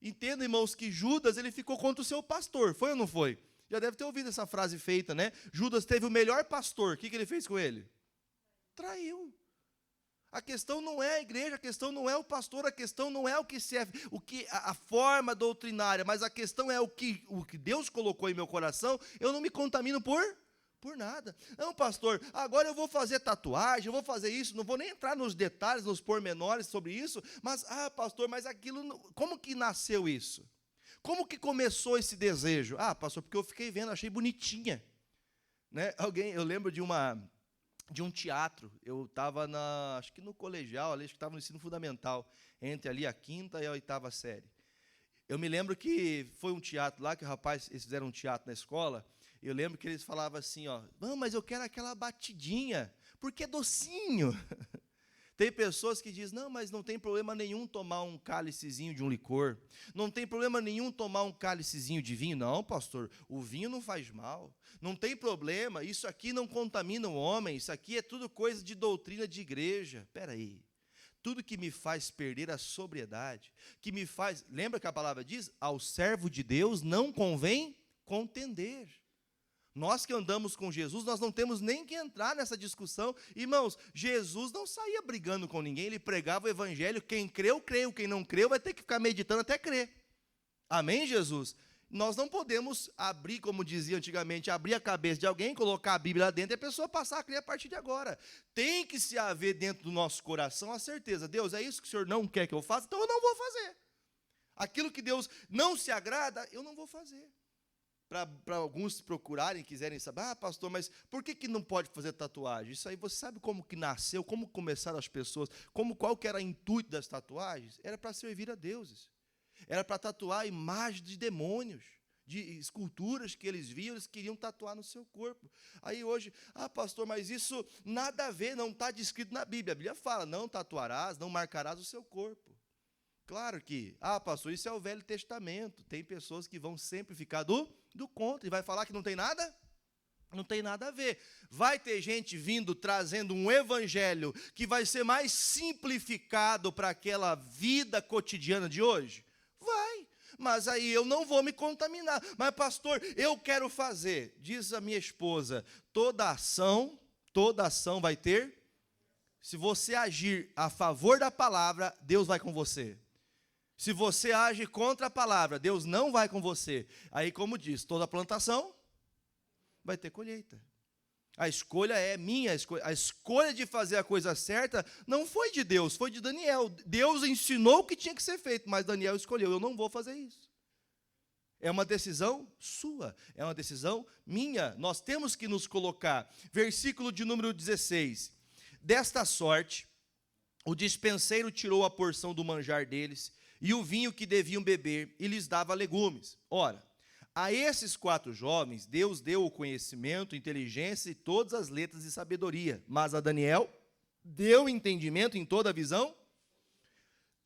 Entenda, irmãos, que Judas, ele ficou contra o seu pastor, foi ou não foi? Já deve ter ouvido essa frase feita, né? Judas teve o melhor pastor, o que ele fez com ele? Traiu. A questão não é a igreja, a questão não é o pastor, a questão não é a forma doutrinária, mas a questão é o que Deus colocou em meu coração, eu não me contamino por nada. Não, pastor, agora eu vou fazer tatuagem, eu vou fazer isso, não vou nem entrar nos detalhes, nos pormenores sobre isso, mas, pastor, mas aquilo, como que nasceu isso? Como que começou esse desejo? Pastor, porque eu fiquei vendo, achei bonitinha. Né? Eu lembro de um teatro, eu estava acho que no colegial, acho que estava no ensino fundamental, entre ali a 5ª e a 8ª série. Eu me lembro que foi um teatro lá, que eles fizeram um teatro na escola, eu lembro que eles falavam assim, mas eu quero aquela batidinha, porque é docinho. Tem pessoas que dizem, não, mas não tem problema nenhum tomar um cálicezinho de um licor, não tem problema nenhum tomar um cálicezinho de vinho. Não, pastor, o vinho não faz mal, não tem problema, isso aqui não contamina o homem, isso aqui é tudo coisa de doutrina de igreja. Espera aí, tudo que me faz perder a sobriedade, que me faz, lembra que a palavra diz, ao servo de Deus não convém contender. Nós que andamos com Jesus, nós não temos nem que entrar nessa discussão. Irmãos, Jesus não saía brigando com ninguém, ele pregava o evangelho, quem creu, creu, quem não creu vai ter que ficar meditando até crer. Amém, Jesus? Nós não podemos abrir, como dizia antigamente, abrir a cabeça de alguém, colocar a Bíblia lá dentro e a pessoa passar a crer a partir de agora. Tem que se haver dentro do nosso coração a certeza, Deus, é isso que o Senhor não quer que eu faça, então eu não vou fazer. Aquilo que Deus não se agrada, eu não vou fazer. Para alguns procurarem, quiserem saber, pastor, mas por que não pode fazer tatuagem? Isso aí, você sabe como que nasceu, como começaram as pessoas, qual que era o intuito das tatuagens? Era para servir a deuses, era para tatuar imagens de demônios, de esculturas que eles viam, eles queriam tatuar no seu corpo. Aí hoje, pastor, mas isso nada a ver, não está descrito na Bíblia. A Bíblia fala, não tatuarás, não marcarás o seu corpo. Claro que, pastor, isso é o Velho Testamento. Tem pessoas que vão sempre ficar do contra e vai falar que não tem nada? Não tem nada a ver. Vai ter gente vindo trazendo um evangelho que vai ser mais simplificado para aquela vida cotidiana de hoje? Vai, mas aí eu não vou me contaminar. Mas pastor, eu quero fazer. Diz a minha esposa, toda ação vai ter. Se você agir a favor da palavra, Deus vai com você. Se você age contra a palavra, Deus não vai com você. Aí, como diz, toda plantação vai ter colheita. A escolha é minha, a escolha de fazer a coisa certa não foi de Deus, foi de Daniel. Deus ensinou o que tinha que ser feito, mas Daniel escolheu, eu não vou fazer isso. É uma decisão sua, é uma decisão minha. Nós temos que nos colocar. Versículo de número 16. Desta sorte, o despenseiro tirou a porção do manjar deles, e o vinho que deviam beber, e lhes dava legumes. Ora, a esses 4 jovens, Deus deu o conhecimento, inteligência e todas as letras de sabedoria. Mas a Daniel deu entendimento em toda a visão.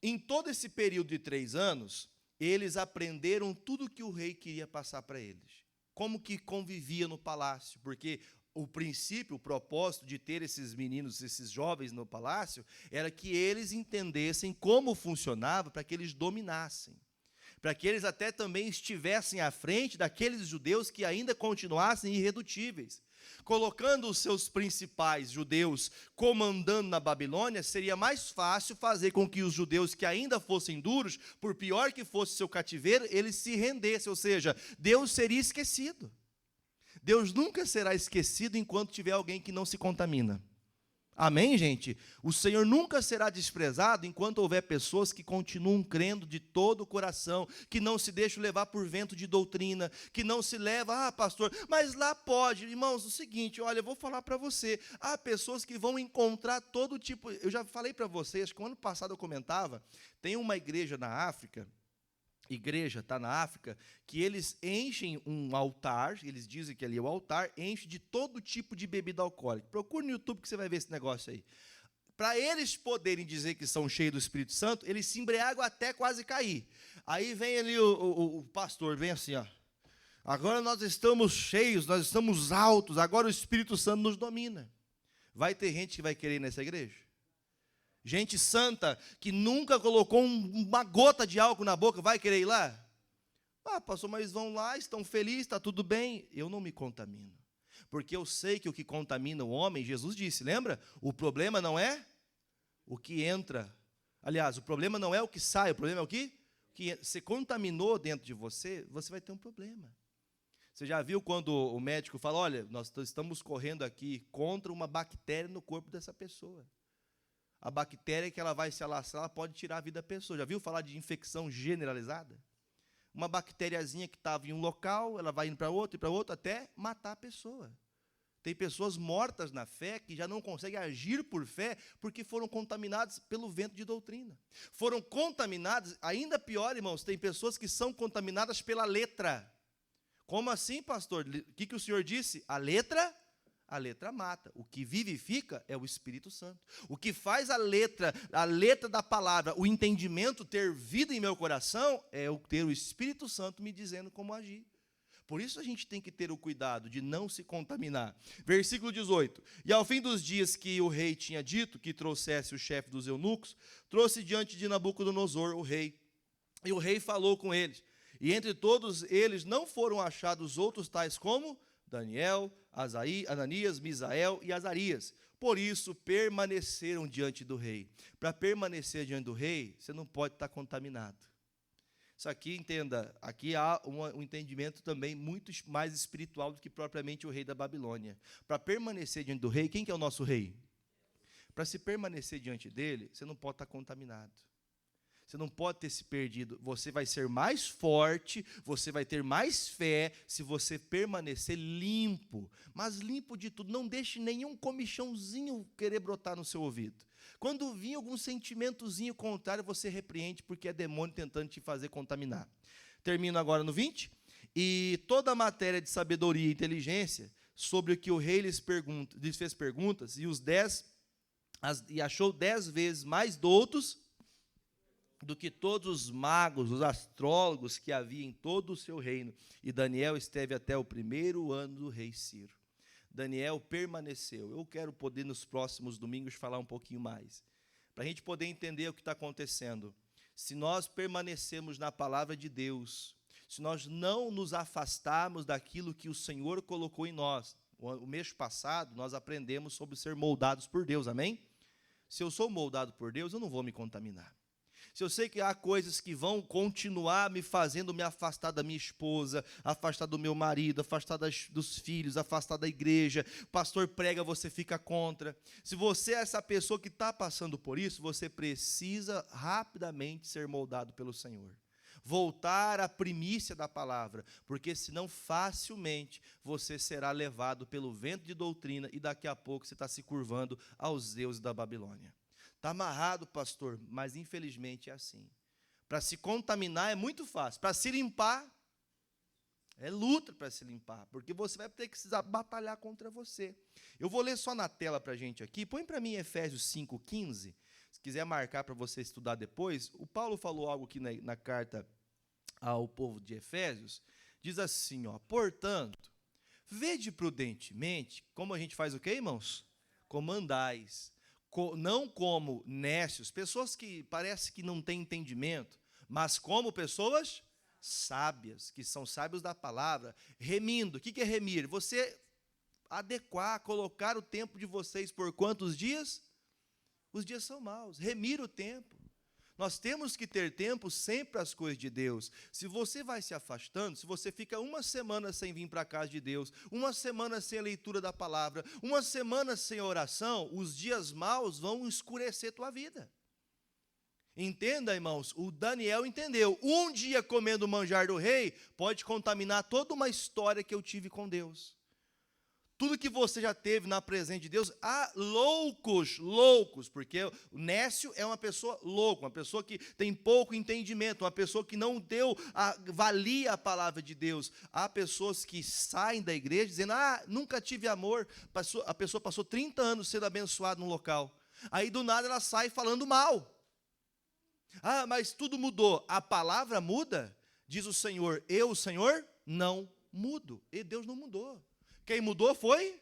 Em todo esse período de 3 anos, eles aprenderam tudo que o rei queria passar para eles. Como que convivia no palácio, porque o princípio, o propósito de ter esses meninos, esses jovens no palácio, era que eles entendessem como funcionava, para que eles dominassem, para que eles até também estivessem à frente daqueles judeus que ainda continuassem irredutíveis. Colocando os seus principais judeus comandando na Babilônia, seria mais fácil fazer com que os judeus que ainda fossem duros, por pior que fosse seu cativeiro, eles se rendessem, ou seja, Deus seria esquecido. Deus nunca será esquecido enquanto tiver alguém que não se contamina. Amém, gente? O Senhor nunca será desprezado enquanto houver pessoas que continuam crendo de todo o coração, que não se deixam levar por vento de doutrina, que não se leva, pastor, mas lá pode. Irmãos, o seguinte, olha, eu vou falar para você, há pessoas que vão encontrar todo tipo, eu já falei para vocês, que o ano passado eu comentava, tem uma igreja na África, está na África, que eles enchem um altar, eles dizem que ali é o altar, enche de todo tipo de bebida alcoólica. Procure no YouTube que você vai ver esse negócio aí. Para eles poderem dizer que são cheios do Espírito Santo, eles se embriagam até quase cair. Aí vem ali o pastor, vem assim, ó. Agora nós estamos cheios, nós estamos altos, agora o Espírito Santo nos domina. Vai ter gente que vai querer ir nessa igreja? Gente santa, que nunca colocou uma gota de álcool na boca, vai querer ir lá? Pastor, mas vão lá, estão felizes, está tudo bem. Eu não me contamino, porque eu sei que o que contamina o homem, Jesus disse, lembra? O problema não é o que entra. Aliás, o problema não é o que sai, o problema é o que se contaminou dentro de você, você vai ter um problema. Você já viu quando o médico fala, olha, nós estamos correndo aqui contra uma bactéria no corpo dessa pessoa. A bactéria que ela vai se alastrar, ela pode tirar a vida da pessoa. Já viu falar de infecção generalizada? Uma bactériazinha que estava em um local, ela vai indo para outro e para outro, até matar a pessoa. Tem pessoas mortas na fé que já não conseguem agir por fé porque foram contaminadas pelo vento de doutrina. Foram contaminadas, ainda pior, irmãos, tem pessoas que são contaminadas pela letra. Como assim, pastor? O que o senhor disse? A letra mata. O que vivifica é o Espírito Santo. O que faz a letra da palavra, o entendimento ter vida em meu coração, é eu ter o Espírito Santo me dizendo como agir. Por isso a gente tem que ter o cuidado de não se contaminar. Versículo 18. E ao fim dos dias que o rei tinha dito que trouxesse o chefe dos eunucos, trouxe diante de Nabucodonosor o rei. E o rei falou com eles. E entre todos eles não foram achados outros tais como Daniel, Ananias, Misael e Azarias. Por isso, permaneceram diante do rei. Para permanecer diante do rei, você não pode estar contaminado. Isso aqui, entenda, aqui há um entendimento também muito mais espiritual do que propriamente o rei da Babilônia. Para permanecer diante do rei, quem que é o nosso rei? Para se permanecer diante dele, você não pode estar contaminado. Você não pode ter se perdido. Você vai ser mais forte, você vai ter mais fé se você permanecer limpo. Mas limpo de tudo. Não deixe nenhum comichãozinho querer brotar no seu ouvido. Quando vir algum sentimentozinho contrário, você repreende, porque é demônio tentando te fazer contaminar. Termino agora no 20. E toda a matéria de sabedoria e inteligência, sobre o que o rei lhes fez perguntas, e achou 10 vezes mais doutos do que todos os magos, os astrólogos que havia em todo o seu reino. E Daniel esteve até o 1º ano do rei Ciro. Daniel permaneceu. Eu quero poder, nos próximos domingos, falar um pouquinho mais, para a gente poder entender o que está acontecendo. Se nós permanecemos na palavra de Deus, se nós não nos afastarmos daquilo que o Senhor colocou em nós. O mês passado, nós aprendemos sobre ser moldados por Deus, amém? Se eu sou moldado por Deus, eu não vou me contaminar. Se eu sei que há coisas que vão continuar me fazendo me afastar da minha esposa, afastar do meu marido, afastar dos filhos, afastar da igreja, o pastor prega, você fica contra. Se você é essa pessoa que está passando por isso, você precisa rapidamente ser moldado pelo Senhor. Voltar à primícia da palavra, porque senão facilmente você será levado pelo vento de doutrina e daqui a pouco você está se curvando aos deuses da Babilônia. Está amarrado, pastor, mas infelizmente é assim. Para se contaminar é muito fácil. Para se limpar, é luta para se limpar, porque você vai ter que precisar batalhar contra você. Eu vou ler só na tela para a gente aqui. Põe para mim Efésios 5,15. Se quiser marcar para você estudar depois. O Paulo falou algo aqui na carta ao povo de Efésios. Diz assim, portanto, vede prudentemente, como a gente faz o quê, irmãos? Como andais. Não como nécios, pessoas que parece que não têm entendimento, mas como pessoas sábias, que são sábios da palavra, remindo. O que é remir? Você adequar, colocar o tempo de vocês por quantos dias? Os dias são maus, remir o tempo. Nós temos que ter tempo sempre para as coisas de Deus. Se você vai se afastando, se você fica uma semana sem vir para a casa de Deus, uma semana sem a leitura da palavra, uma semana sem oração, os dias maus vão escurecer tua vida. Entenda, irmãos, o Daniel entendeu. Um dia comendo o manjar do rei pode contaminar toda uma história que eu tive com Deus. Tudo que você já teve na presença de Deus, há loucos, porque o nécio é uma pessoa louca, uma pessoa que tem pouco entendimento, uma pessoa que não valia a palavra de Deus. Há pessoas que saem da igreja dizendo, nunca tive amor. A pessoa passou 30 anos sendo abençoada num local. Aí do nada ela sai falando mal. Mas tudo mudou. A palavra muda? Diz o Senhor, o Senhor, não mudo. E Deus não mudou. Quem mudou foi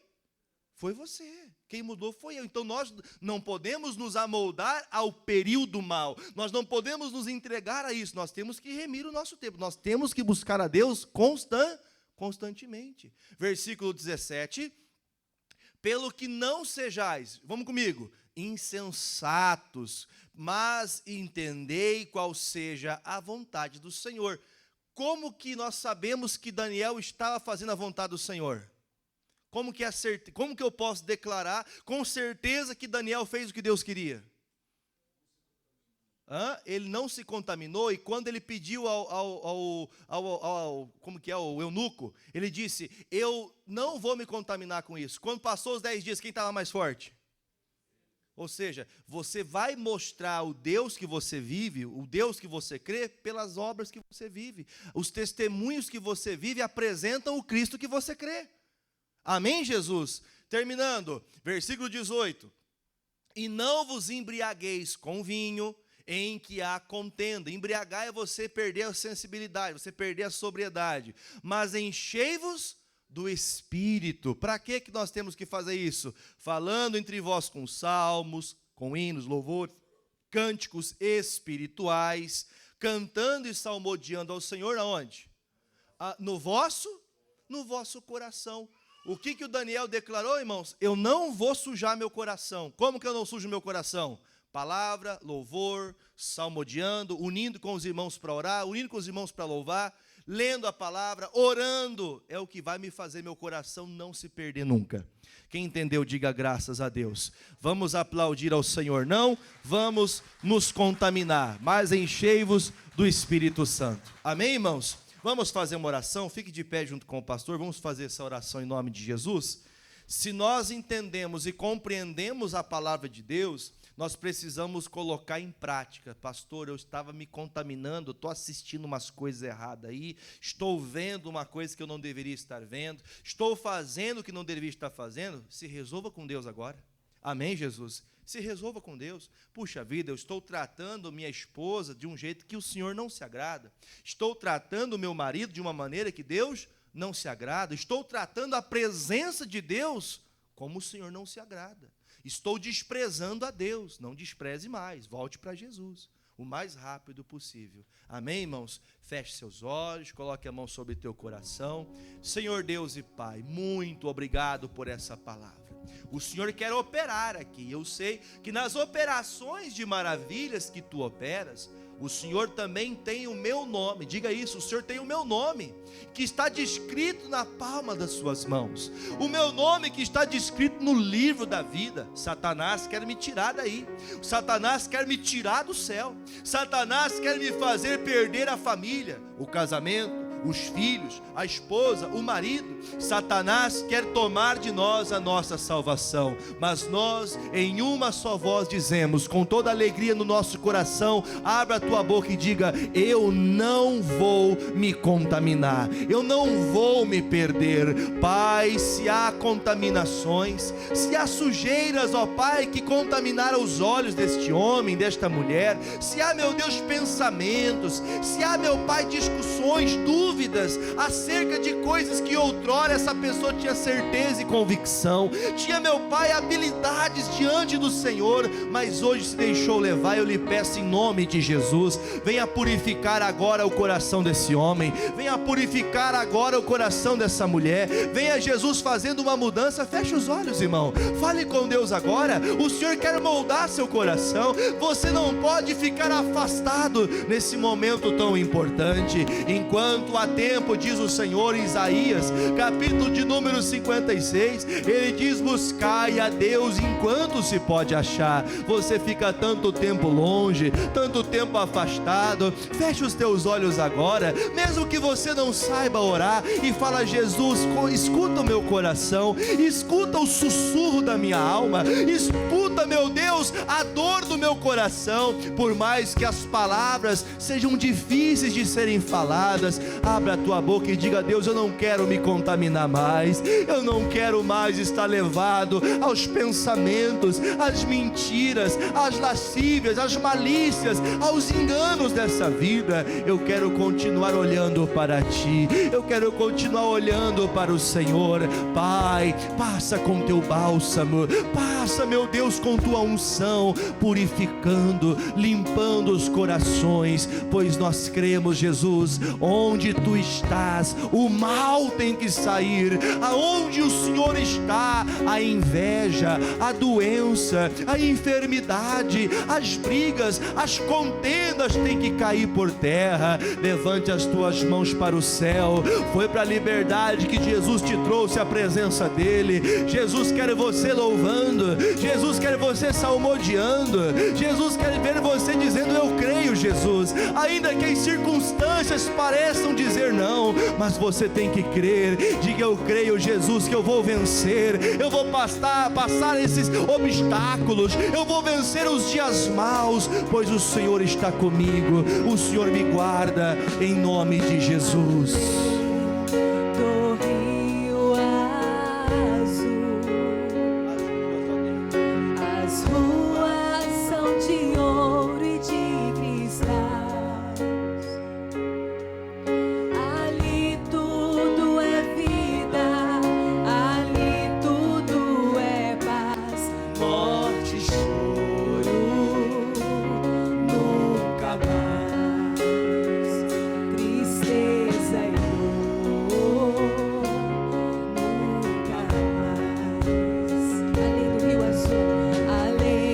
você. Quem mudou foi eu. Então nós não podemos nos amoldar ao período mal. Nós não podemos nos entregar a isso. Nós temos que remir o nosso tempo. Nós temos que buscar a Deus constantemente. Versículo 17. Pelo que não sejais, vamos comigo, insensatos, mas entendei qual seja a vontade do Senhor. Como que nós sabemos que Daniel estava fazendo a vontade do Senhor? Como que eu posso declarar com certeza que Daniel fez o que Deus queria? Ele não se contaminou, e quando ele pediu ao eunuco, ele disse, eu não vou me contaminar com isso. Quando passou os 10 dias, quem estava mais forte? Ou seja, você vai mostrar o Deus que você vive, o Deus que você crê, pelas obras que você vive. Os testemunhos que você vive apresentam o Cristo que você crê. Amém, Jesus? Terminando, versículo 18. E não vos embriagueis com vinho, em que há contenda. Embriagar é você perder a sensibilidade, você perder a sobriedade. Mas enchei-vos do Espírito. Para que nós temos que fazer isso? Falando entre vós com salmos, com hinos, louvores, cânticos espirituais, cantando e salmodiando ao Senhor, aonde? No vosso coração. O que o Daniel declarou, irmãos? Eu não vou sujar meu coração. Como que eu não sujo meu coração? Palavra, louvor, salmodiando, unindo com os irmãos para orar, unindo com os irmãos para louvar, lendo a palavra, orando, é o que vai me fazer meu coração não se perder nunca. Quem entendeu, diga graças a Deus. Vamos aplaudir ao Senhor, não vamos nos contaminar, mas enchei-vos do Espírito Santo. Amém, irmãos? Vamos fazer uma oração, fique de pé junto com o pastor, vamos fazer essa oração em nome de Jesus. Se nós entendemos e compreendemos a palavra de Deus, nós precisamos colocar em prática. Pastor, eu estava me contaminando, estou assistindo umas coisas erradas aí, estou vendo uma coisa que eu não deveria estar vendo, estou fazendo o que não deveria estar fazendo. Se resolva com Deus agora. Amém, Jesus? Se resolva com Deus. Puxa vida, eu estou tratando minha esposa de um jeito que o Senhor não se agrada. Estou tratando o meu marido de uma maneira que Deus não se agrada. Estou tratando a presença de Deus como o Senhor não se agrada. Estou desprezando a Deus. Não despreze mais, volte para Jesus o mais rápido possível. Amém, irmãos? Feche seus olhos, coloque a mão sobre teu coração. Senhor Deus e Pai, muito obrigado por essa palavra. O Senhor quer operar aqui. Eu sei que nas operações de maravilhas que tu operas, o Senhor também tem o meu nome. Diga isso, o Senhor tem o meu nome, que está descrito na palma das suas mãos. O meu nome que está descrito no livro da vida. Satanás quer me tirar daí. Satanás quer me tirar do céu. Satanás quer me fazer perder a família, o casamento, os filhos, a esposa, o marido. Satanás quer tomar de nós a nossa salvação, mas nós em uma só voz dizemos, com toda alegria no nosso coração, abra a tua boca e diga, eu não vou me contaminar, eu não vou me perder. Pai, se há contaminações, se há sujeiras, ó Pai, que contaminaram os olhos deste homem, desta mulher, se há, meu Deus, pensamentos, se há, meu Pai, discussões duras dúvidas acerca de coisas que outrora essa pessoa tinha certeza e convicção, tinha, meu Pai, habilidades diante do Senhor, mas hoje se deixou levar. Eu lhe peço em nome de Jesus, venha purificar agora o coração desse homem, venha purificar agora o coração dessa mulher, venha, Jesus, fazendo uma mudança. Feche os olhos, irmão, fale com Deus agora. O Senhor quer moldar seu coração. Você não pode ficar afastado nesse momento tão importante. Enquanto há tempo, diz o Senhor em Isaías, capítulo de número 56, Ele diz: buscai a Deus enquanto se pode achar. Você fica tanto tempo longe, tanto tempo afastado. Feche os teus olhos agora, mesmo que você não saiba orar, e fala: Jesus, escuta o meu coração, escuta o sussurro da minha alma, escuta, meu Deus, a dor do meu coração. Por mais que as palavras sejam difíceis de serem faladas, abra a tua boca e diga: Deus, eu não quero me contaminar mais, eu não quero mais estar levado aos pensamentos, às mentiras, às lascívias, às malícias, aos enganos dessa vida. Eu quero continuar olhando para Ti, eu quero continuar olhando para o Senhor. Pai, passa com Teu bálsamo, passa, meu Deus, com Tua unção, purificando, limpando os corações, pois nós cremos, Jesus, onde Tu estás, o mal tem que sair. Aonde o Senhor está, a inveja, a doença, a enfermidade, as brigas, as contendas têm que cair por terra. Levante as tuas mãos para o céu. Foi para a liberdade que Jesus te trouxe a presença dEle. Jesus quer você louvando, Jesus quer você salmodiando, Jesus quer ver você dizendo: eu creio, Jesus, ainda que as circunstâncias pareçam dizer não, mas você tem que crer. Diga: eu creio, Jesus, que eu vou vencer, eu vou passar esses obstáculos, eu vou vencer os dias maus, pois o Senhor está comigo, o Senhor me guarda, em nome de Jesus. Do Rio Azul, as ruas são de ouro e de cristais. Ali tudo é vida, ali tudo é paz. Morte e choro nunca mais, tristeza e dor nunca mais. Além do Rio Azul, além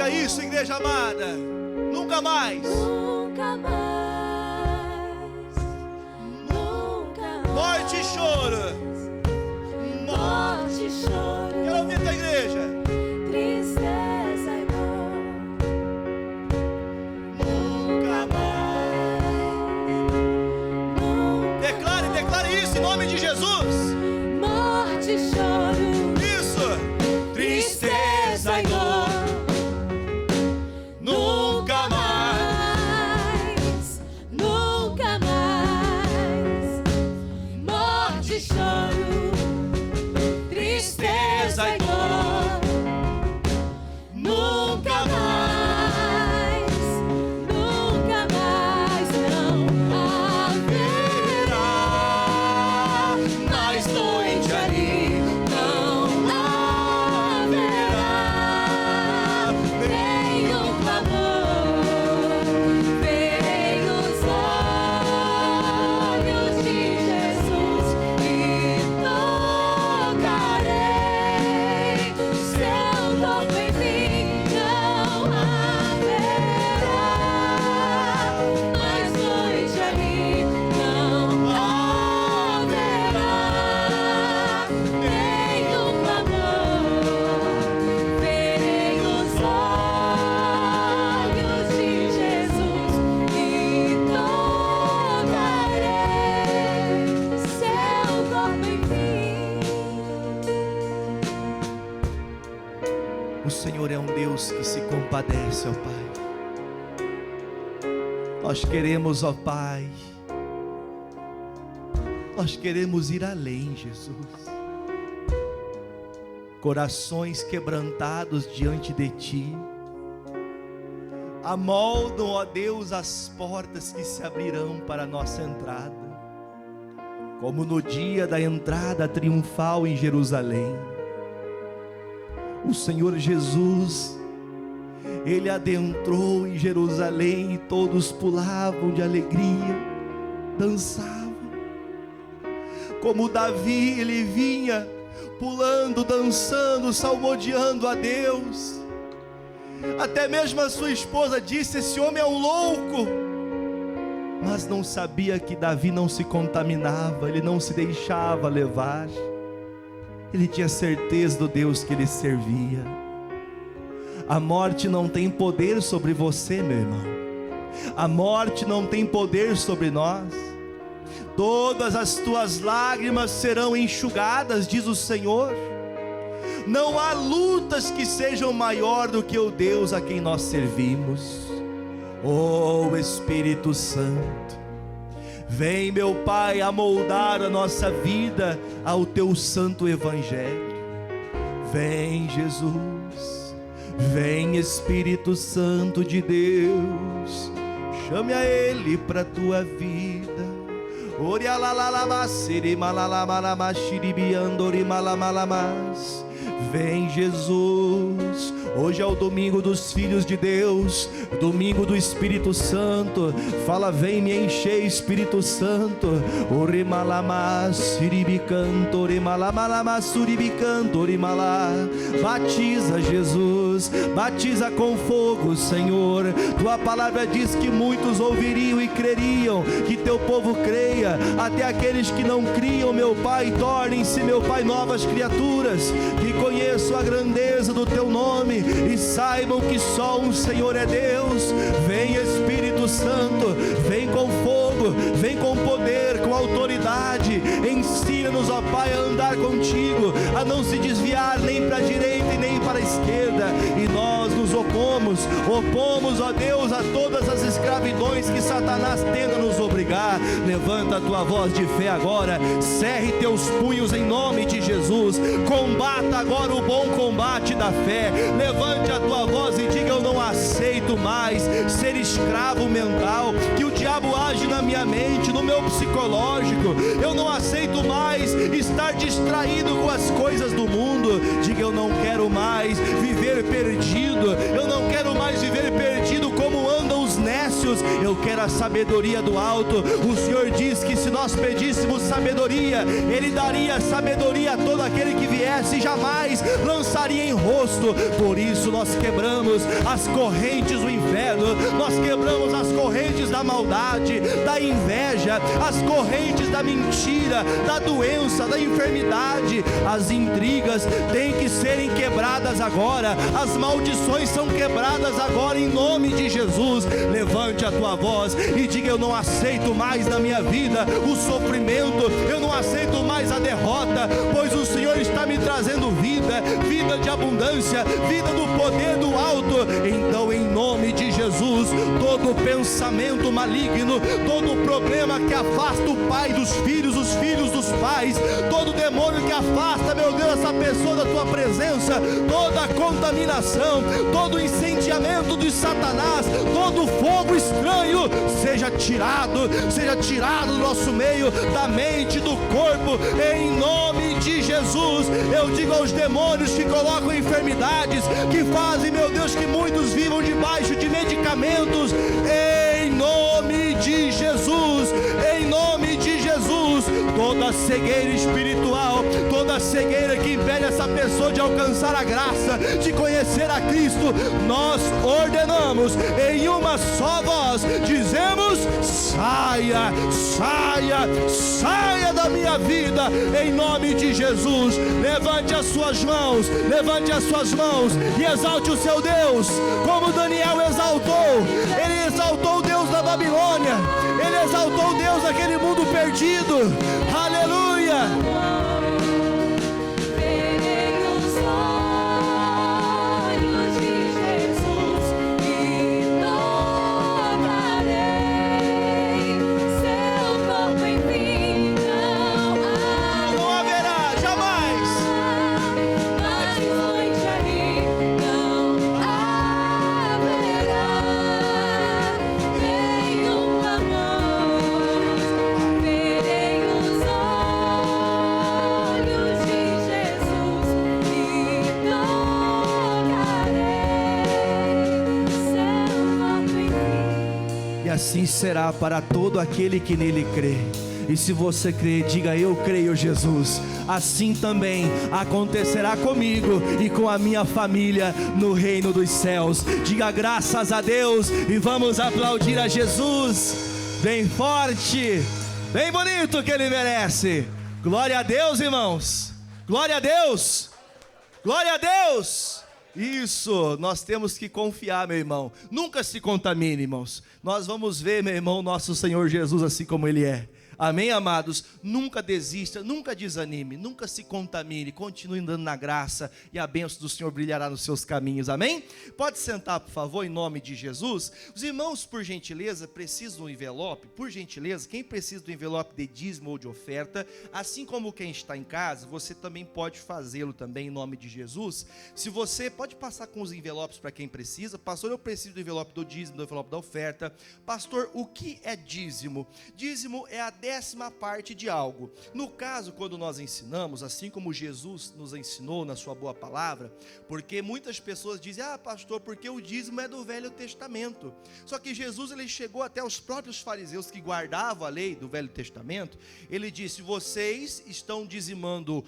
Diga isso, igreja amada. Nunca mais. Nunca mais. Nunca mais. Morte e choro. Morte e choro. Quero ouvir tua igreja. Tristeza e dor. Nunca mais. Declare isso em nome de Jesus. Morte e choro. Isso. Tristeza e dor. Nunca mais. Nunca mais. Morte e choro. Tristeza e dor. Nunca mais. Nunca mais. Não haverá mais noite ali. Não haverá nenhum clamor. Verei os olhos de Jesus e tocarei seu corpo em mim. Não haverá mais noite ali. Não haverá nenhum clamor. Verei os olhos de Jesus e tocarei seu corpo em mim. O Senhor é um Deus que se compadece, ó Pai. Nós queremos, ó Pai, nós queremos ir além, Jesus. Corações quebrantados diante de Ti, amoldam, ó Deus, as portas que se abrirão para a nossa entrada, como no dia da entrada triunfal em Jerusalém. O Senhor Jesus, Ele adentrou em Jerusalém e todos pulavam de alegria, dançavam. Como Davi, ele vinha pulando, dançando, salmodiando a Deus. Até mesmo a sua esposa disse: esse homem é um louco. Mas não sabia que Davi não se contaminava, ele não se deixava levar. Ele tinha certeza do Deus que ele servia. A morte não tem poder sobre você, meu irmão. A morte não tem poder sobre nós. Todas as tuas lágrimas serão enxugadas, diz o Senhor. Não há lutas que sejam maior do que o Deus a quem nós servimos. Oh Espírito Santo, vem, meu Pai, amoldar a nossa vida ao Teu santo Evangelho. Vem, Jesus, vem, Espírito Santo de Deus, chame a Ele para a tua vida. Vem, Jesus. Hoje é o domingo dos filhos de Deus, domingo do Espírito Santo. Fala: vem me encher, Espírito Santo. Batiza, Jesus, batiza com fogo, Senhor. Tua palavra diz que muitos ouviriam e creriam, que teu povo creia. Até aqueles que não criam, meu Pai, tornem-se, meu Pai, novas criaturas, que conheçam a grandeza do teu nome e saibam que só um Senhor é Deus. Vem, Espírito Santo, vem com fogo, vem com poder, com autoridade. Ensina-nos, ó Pai, a andar contigo, a não se desviar nem para a direita e nem para a esquerda. E nós nos opomos, ó Deus, a todas as escravidões que Satanás tenta nos obrigar. Levanta a tua voz de fé agora, cerre teus punhos em nome de Jesus. Combata agora o bom combate da fé. Levante a tua voz e diga: eu não aceito mais ser escravo mental, que o diabo age na minha mente, no meu psicológico. Eu não aceito mais estar distraído com as coisas do mundo. Diga: eu não quero mais viver perdido. Eu não quero mais viver perdido como andam os nécios. demônios. Eu quero a sabedoria do alto. O Senhor diz que se nós pedíssemos sabedoria, Ele daria sabedoria a todo aquele que viesse, e jamais lançaria em rosto. Por isso nós quebramos as correntes do inferno, nós quebramos as correntes da maldade, da inveja, as correntes da mentira, da doença, da enfermidade. As intrigas têm que serem quebradas agora, as maldições são quebradas agora em nome de Jesus. Levante a tua voz e diga: eu não aceito mais na minha vida o sofrimento, eu não aceito mais a derrota, pois o Senhor está me trazendo vida, vida de abundância, vida do poder do alto. Então, em nome de Jesus, todo pensamento maligno, todo problema que afasta o pai dos filhos, os filhos dos pais, todo demônio que afasta, meu Deus, essa pessoa da tua presença, toda contaminação, todo incendiamento de Satanás, todo fogo estranho, seja tirado do nosso meio, da mente, do corpo, em nome de Jesus. Eu digo aos demônios que colocam enfermidades, que fazem, meu Deus, que muitos vivam debaixo de medicamentos, em nome de Jesus, em nome de Jesus. Toda cegueira espiritual, toda cegueira que impede essa pessoa de alcançar a graça, de conhecer a Cristo, nós ordenamos em uma só voz, dizemos: saia, saia, saia da minha vida, em nome de Jesus. Levante as suas mãos, levante as suas mãos e exalte o seu Deus, como Daniel exaltou. Ele exaltou o Deus da Babilônia, ele exaltou o Deus daquele mundo perdido. Aleluia. Assim será para todo aquele que nele crê. E se você crê, diga: eu creio, Jesus. Assim também acontecerá comigo e com a minha família no reino dos céus. Diga graças a Deus e vamos aplaudir a Jesus bem forte, bem bonito, que Ele merece. Glória a Deus, irmãos. Glória a Deus. Glória a Deus. Isso, nós temos que confiar, meu irmão. Nunca se contamine, irmãos. Nós vamos ver, meu irmão, nosso Senhor Jesus assim como Ele é. Amém, amados? Nunca desista, nunca desanime, nunca se contamine. Continue andando na graça e a bênção do Senhor brilhará nos seus caminhos. Amém? Pode sentar, por favor, em nome de Jesus. Os irmãos, por gentileza, precisam do envelope. Por gentileza, quem precisa do envelope de dízimo ou de oferta, assim como quem está em casa, você também pode fazê-lo também em nome de Jesus. Se você pode passar com os envelopes para quem precisa. Pastor, eu preciso do envelope do dízimo, do envelope da oferta. Pastor, o que é dízimo? Dízimo é a 10ª parte de algo. No caso, quando nós ensinamos, assim como Jesus nos ensinou na sua boa palavra, porque muitas pessoas dizem: ah, pastor, porque o dízimo é do Velho Testamento. Só que Jesus, ele chegou até os próprios fariseus que guardavam a lei do Velho Testamento. Ele disse: vocês estão dizimando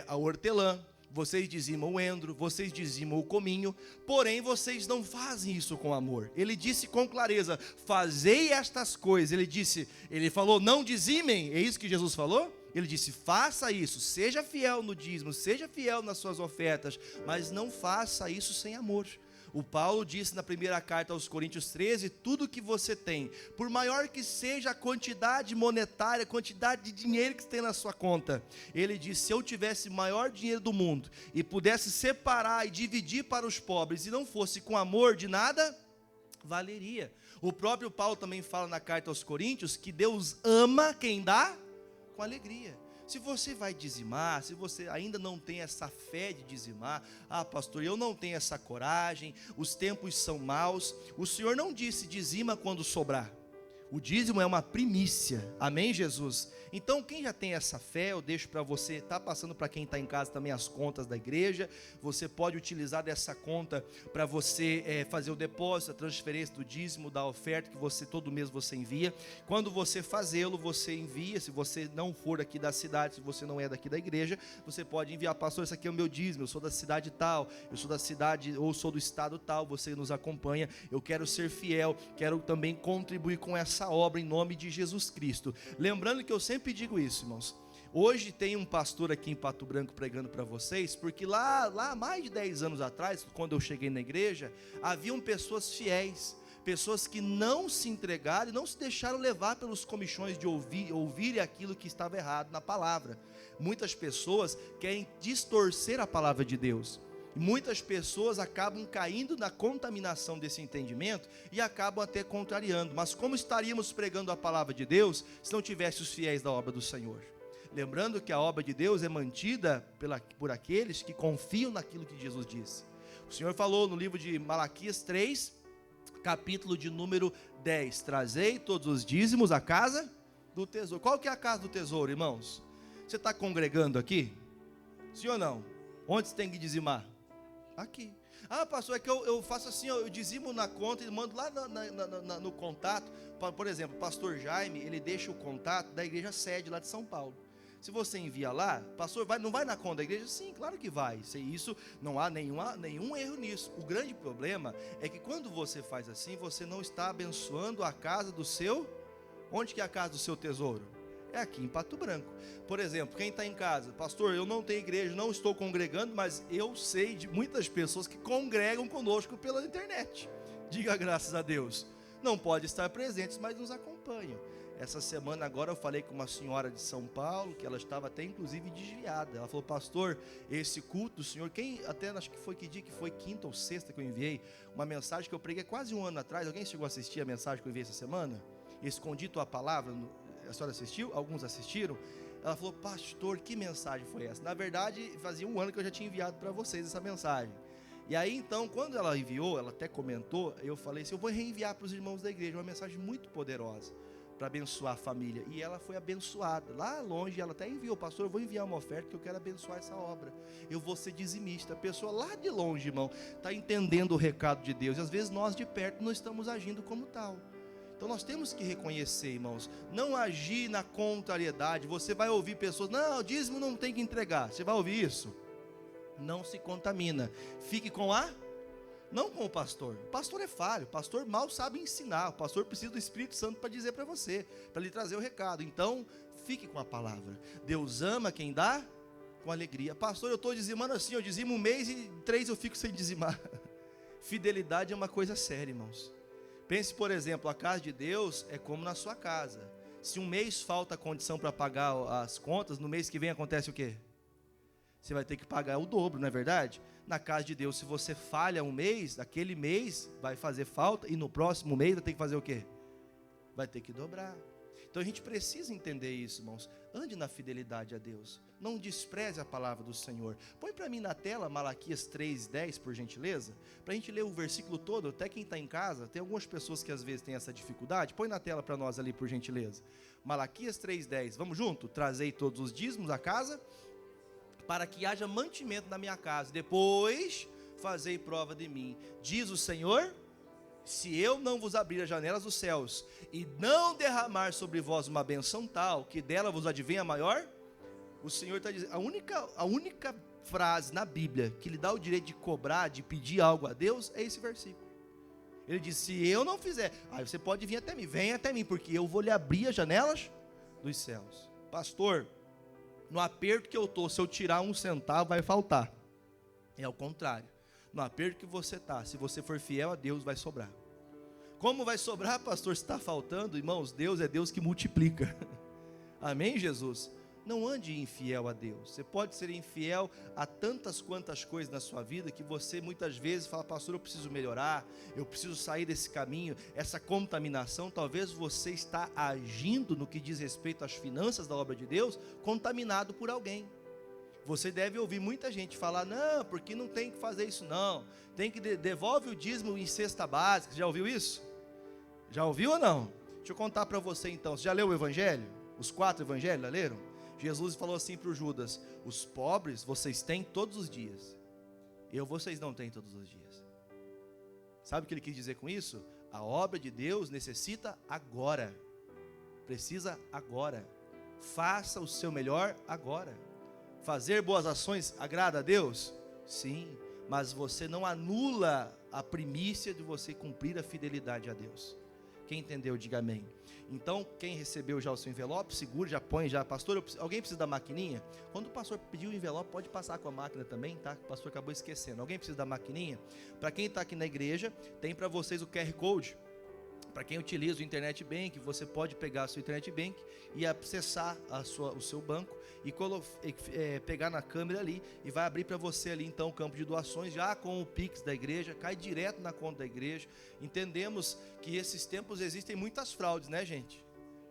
a hortelã, vocês dizimam o endro, vocês dizimam o cominho, porém vocês não fazem isso com amor. Ele disse com clareza: fazei estas coisas. Ele falou: não dizimem. É isso que Jesus falou? Ele disse: faça isso, seja fiel no dízimo, seja fiel nas suas ofertas, mas não faça isso sem amor. O Paulo disse na primeira carta aos Coríntios 13, tudo que você tem, por maior que seja a quantidade monetária, a quantidade de dinheiro que tem na sua conta, ele disse: se eu tivesse o maior dinheiro do mundo e pudesse separar e dividir para os pobres e não fosse com amor, de nada valeria. O próprio Paulo também fala na carta aos Coríntios que Deus ama quem dá com alegria. Se você vai dizimar, se você ainda não tem essa fé de dizimar: ah, pastor, eu não tenho essa coragem, os tempos são maus. O Senhor não disse dizima quando sobrar. O dízimo é uma primícia, amém, Jesus? Então, quem já tem essa fé, eu deixo para você, está passando para quem está em casa também as contas da igreja, você pode utilizar dessa conta para você fazer o depósito, a transferência do dízimo, da oferta que você, todo mês você envia. Quando você fazê-lo, você envia, se você não for aqui da cidade, se você não é daqui da igreja, você pode enviar, pastor, esse aqui é o meu dízimo, eu sou da cidade tal, eu sou da cidade, ou sou do estado tal, você nos acompanha, eu quero ser fiel, quero também contribuir com essa obra em nome de Jesus Cristo. Lembrando que eu sempre digo isso, irmãos. Hoje tem um pastor aqui em Pato Branco pregando para vocês, porque lá há mais de 10 anos atrás, quando eu cheguei na igreja, haviam pessoas fiéis, pessoas que não se entregaram e não se deixaram levar pelos comichões de ouvir aquilo que estava errado na palavra. Muitas pessoas querem distorcer a palavra de Deus. E muitas pessoas acabam caindo na contaminação desse entendimento e acabam até contrariando. Mas como estaríamos pregando a palavra de Deus se não tivesse os fiéis da obra do Senhor? Lembrando que a obra de Deus é mantida por aqueles que confiam naquilo que Jesus disse. O Senhor falou no livro de Malaquias 3, capítulo de número 10. Trazei todos os dízimos à casa do tesouro. Qual que é a casa do tesouro, irmãos? Você está congregando aqui? Sim ou não? Onde você tem que dizimar? Aqui. Ah, pastor, é que eu faço assim, eu dizimo na conta e mando lá no contato. Por exemplo, o pastor Jaime, ele deixa o contato da igreja sede lá de São Paulo. Se você envia lá, pastor, não vai na conta da igreja? Sim, claro que vai. Isso, não há nenhum erro nisso. O grande problema é que quando você faz assim, você não está abençoando a casa do seu... Onde que é a casa do seu tesouro? É aqui em Pato Branco. Por exemplo, quem está em casa, pastor, eu não tenho igreja, não estou congregando, mas eu sei de muitas pessoas que congregam conosco pela internet. Diga graças a Deus. Não pode estar presentes, mas nos acompanham. Essa semana agora eu falei com uma senhora de São Paulo, que ela estava até inclusive desviada. Ela falou, pastor, esse culto do Senhor, até acho que foi que dia que foi, quinta ou sexta que eu enviei, uma mensagem que eu preguei quase um ano atrás. Alguém chegou a assistir a mensagem que eu enviei essa semana? Escondi tua palavra, a senhora assistiu? Alguns assistiram? Ela falou, pastor, que mensagem foi essa? Na verdade, fazia um ano que eu já tinha enviado para vocês essa mensagem. E aí então, quando ela enviou, ela até comentou, eu falei assim, eu vou reenviar para os irmãos da igreja, uma mensagem muito poderosa, para abençoar a família. E ela foi abençoada, lá longe, ela até enviou, pastor, eu vou enviar uma oferta que eu quero abençoar essa obra, eu vou ser dizimista. A pessoa lá de longe, irmão, está entendendo o recado de Deus, e às vezes nós de perto não estamos agindo como tal. Então nós temos que reconhecer, irmãos, não agir na contrariedade. Você vai ouvir pessoas, não, o dízimo não tem que entregar. Você vai ouvir isso? Não se contamina. Fique não com o pastor. O pastor é falho, o pastor mal sabe ensinar. O pastor precisa do Espírito Santo para dizer para você, para lhe trazer o recado. Então, fique com a palavra. Deus ama quem dá com alegria. Pastor, eu estou dizimando assim, eu dizimo um mês e 3 eu fico sem dizimar. Fidelidade é uma coisa séria, irmãos. Pense, por exemplo, a casa de Deus é como na sua casa. Se um mês falta a condição para pagar as contas, no mês que vem acontece o quê? Você vai ter que pagar o dobro, não é verdade? Na casa de Deus, se você falha um mês, aquele mês vai fazer falta, e no próximo mês vai ter que fazer o quê? Vai ter que dobrar. Então a gente precisa entender isso, irmãos. Ande na fidelidade a Deus. Não despreze a palavra do Senhor. Põe para mim na tela Malaquias 3:10, por gentileza, para a gente ler o versículo todo. Até quem está em casa, tem algumas pessoas que às vezes têm essa dificuldade. Põe na tela para nós ali, por gentileza. Malaquias 3:10, vamos junto? Trazei todos os dízimos à casa, para que haja mantimento na minha casa. Depois fazei prova de mim. Diz o Senhor, se eu não vos abrir as janelas dos céus e não derramar sobre vós uma benção tal, que dela vos advenha maior, o Senhor está dizendo, a única frase na Bíblia que lhe dá o direito de cobrar, de pedir algo a Deus, é esse versículo. Ele diz, se eu não fizer, aí você pode vir até mim, venha até mim, porque eu vou lhe abrir as janelas dos céus. Pastor, no aperto que eu estou, se eu tirar 1 centavo, vai faltar. É ao contrário. No aperto que você está, se você for fiel a Deus, vai sobrar. Como vai sobrar, pastor, se está faltando? Irmãos, Deus é Deus que multiplica. Amém, Jesus? Não ande infiel a Deus. Você pode ser infiel a tantas quantas coisas na sua vida, que você muitas vezes fala, pastor, eu preciso melhorar, eu preciso sair desse caminho, essa contaminação. Talvez você está agindo no que diz respeito às finanças da obra de Deus, contaminado por alguém. Você deve ouvir muita gente falar, não, porque não tem que fazer isso não, tem que devolve o dízimo em cesta básica. Já ouviu isso? Já ouviu ou não? Deixa eu contar para você então. Você já leu o Evangelho? Os 4 Evangelhos, já leram? Jesus falou assim para o Judas: os pobres vocês têm todos os dias, vocês não têm todos os dias. Sabe o que ele quis dizer com isso? A obra de Deus necessita agora, precisa agora. Faça o seu melhor agora. Fazer boas ações agrada a Deus? Sim, mas você não anula a primícia de você cumprir a fidelidade a Deus. Quem entendeu, diga amém. Então, quem recebeu já o seu envelope, segura, já põe, já. Pastor, alguém precisa da maquininha? Quando o pastor pediu o envelope, pode passar com a máquina também, tá? O pastor acabou esquecendo. Alguém precisa da maquininha? Para quem está aqui na igreja, tem para vocês o QR Code. Para quem utiliza o Internet Bank, você pode pegar o seu Internet Bank e acessar o seu banco e pegar na câmera ali, e vai abrir para você ali então o campo de doações, já com o Pix da igreja, cai direto na conta da igreja. Entendemos que esses tempos existem muitas fraudes, né, gente?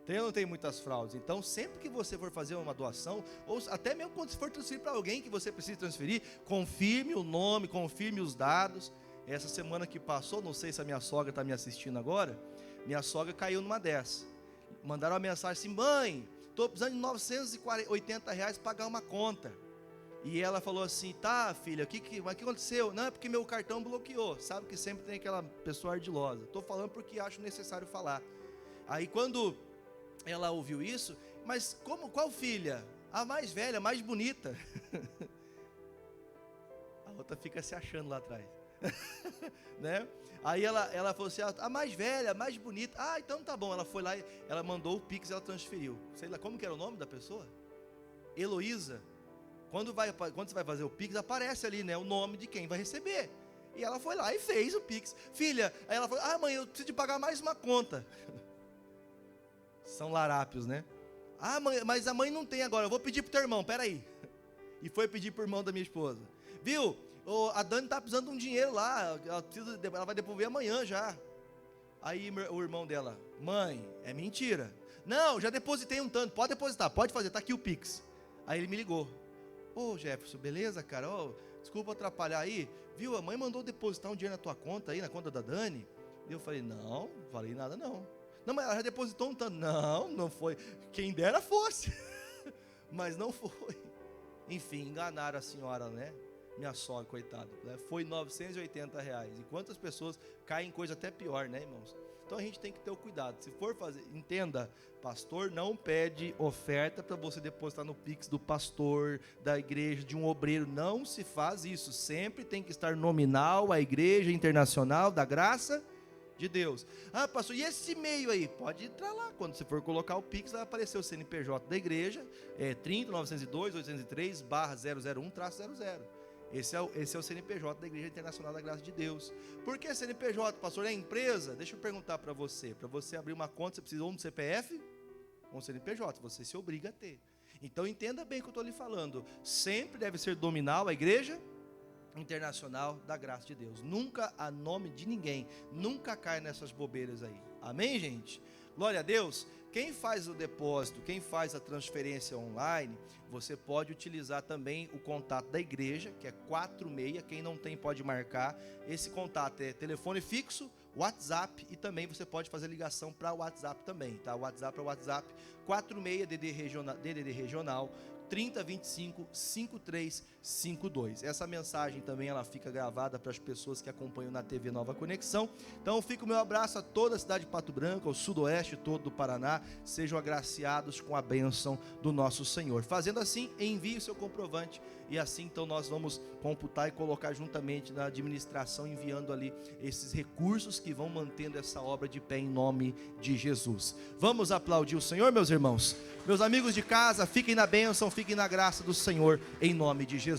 Tem ou não tem muitas fraudes? Então, sempre que você for fazer uma doação, ou até mesmo quando você for transferir para alguém que você precisa transferir, confirme o nome, confirme os dados. Essa semana que passou, não sei se a minha sogra está me assistindo agora, minha sogra caiu numa dessas. Mandaram uma mensagem assim: mãe, estou precisando de R$980 para pagar uma conta. E ela falou assim: tá, filha, o que aconteceu? Não, é porque meu cartão bloqueou. Sabe que sempre tem aquela pessoa ardilosa. Estou falando porque acho necessário falar. Aí quando ela ouviu isso: mas qual filha? A mais velha, a mais bonita. A outra fica se achando lá atrás. Né? Aí ela falou assim: a mais velha, a mais bonita. Ah, então tá bom. Ela foi lá, ela mandou o Pix e ela transferiu. Sei lá, como que era o nome da pessoa? Heloísa. Quando você vai fazer o Pix, aparece ali, né, o nome de quem vai receber. E ela foi lá e fez o Pix. Filha, aí ela falou: ah, mãe, eu preciso de pagar mais uma conta. São larápios, né? Ah, mãe, mas a mãe não tem agora, eu vou pedir pro teu irmão, peraí. E foi pedir pro irmão da minha esposa. Viu? A Dani está precisando de um dinheiro lá, ela vai devolver amanhã já. Aí o irmão dela: mãe, é mentira. Não, já depositei um tanto, pode depositar, pode fazer, está aqui o Pix. Aí ele me ligou: ô Jefferson, beleza, cara? Desculpa atrapalhar aí, viu? A mãe mandou depositar um dinheiro na tua conta aí, na conta da Dani. E eu falei: não falei nada não. Não, mas ela já depositou um tanto. Não foi, quem dera fosse. Mas não foi. Enfim, enganaram a senhora, né? Minha sogra, coitada, né? Foi R$980. E quantas pessoas caem em coisa até pior, né, irmãos? Então a gente tem que ter o cuidado. Se for fazer, entenda, pastor não pede oferta para você depositar no Pix do pastor, da igreja, de um obreiro. Não se faz isso. Sempre tem que estar nominal à Igreja Internacional da Graça de Deus. Ah, pastor, e esse e-mail aí? Pode entrar lá. Quando você for colocar o Pix, vai aparecer o CNPJ da igreja, 30.902.803/001-00. Esse é o CNPJ da Igreja Internacional da Graça de Deus. Por que CNPJ, pastor? É empresa? Deixa eu perguntar para você. Para você abrir uma conta, você precisa ou um CPF ou um CNPJ. Você se obriga a ter. Então entenda bem o que eu estou lhe falando. Sempre deve ser nominal a Igreja Internacional da Graça de Deus. Nunca a nome de ninguém. Nunca cai nessas bobeiras aí. Amém, gente? Glória a Deus. Quem faz o depósito, quem faz a transferência online, você pode utilizar também o contato da igreja, que é 46, quem não tem pode marcar. Esse contato é telefone fixo, WhatsApp, e também você pode fazer ligação para o WhatsApp também, tá? WhatsApp é o WhatsApp 46 DDD regional 3025 5352. Essa mensagem também ela fica gravada para as pessoas que acompanham na TV Nova Conexão. Então fica o meu abraço a toda a cidade de Pato Branco, ao sudoeste todo do Paraná. Sejam agraciados com a bênção do nosso Senhor. Fazendo assim, envie o seu comprovante e assim então nós vamos computar e colocar juntamente na administração, enviando ali esses recursos que vão mantendo essa obra de pé em nome de Jesus. Vamos aplaudir o Senhor, meus irmãos. Meus amigos de casa, fiquem na bênção, fiquem na graça do Senhor, em nome de Jesus.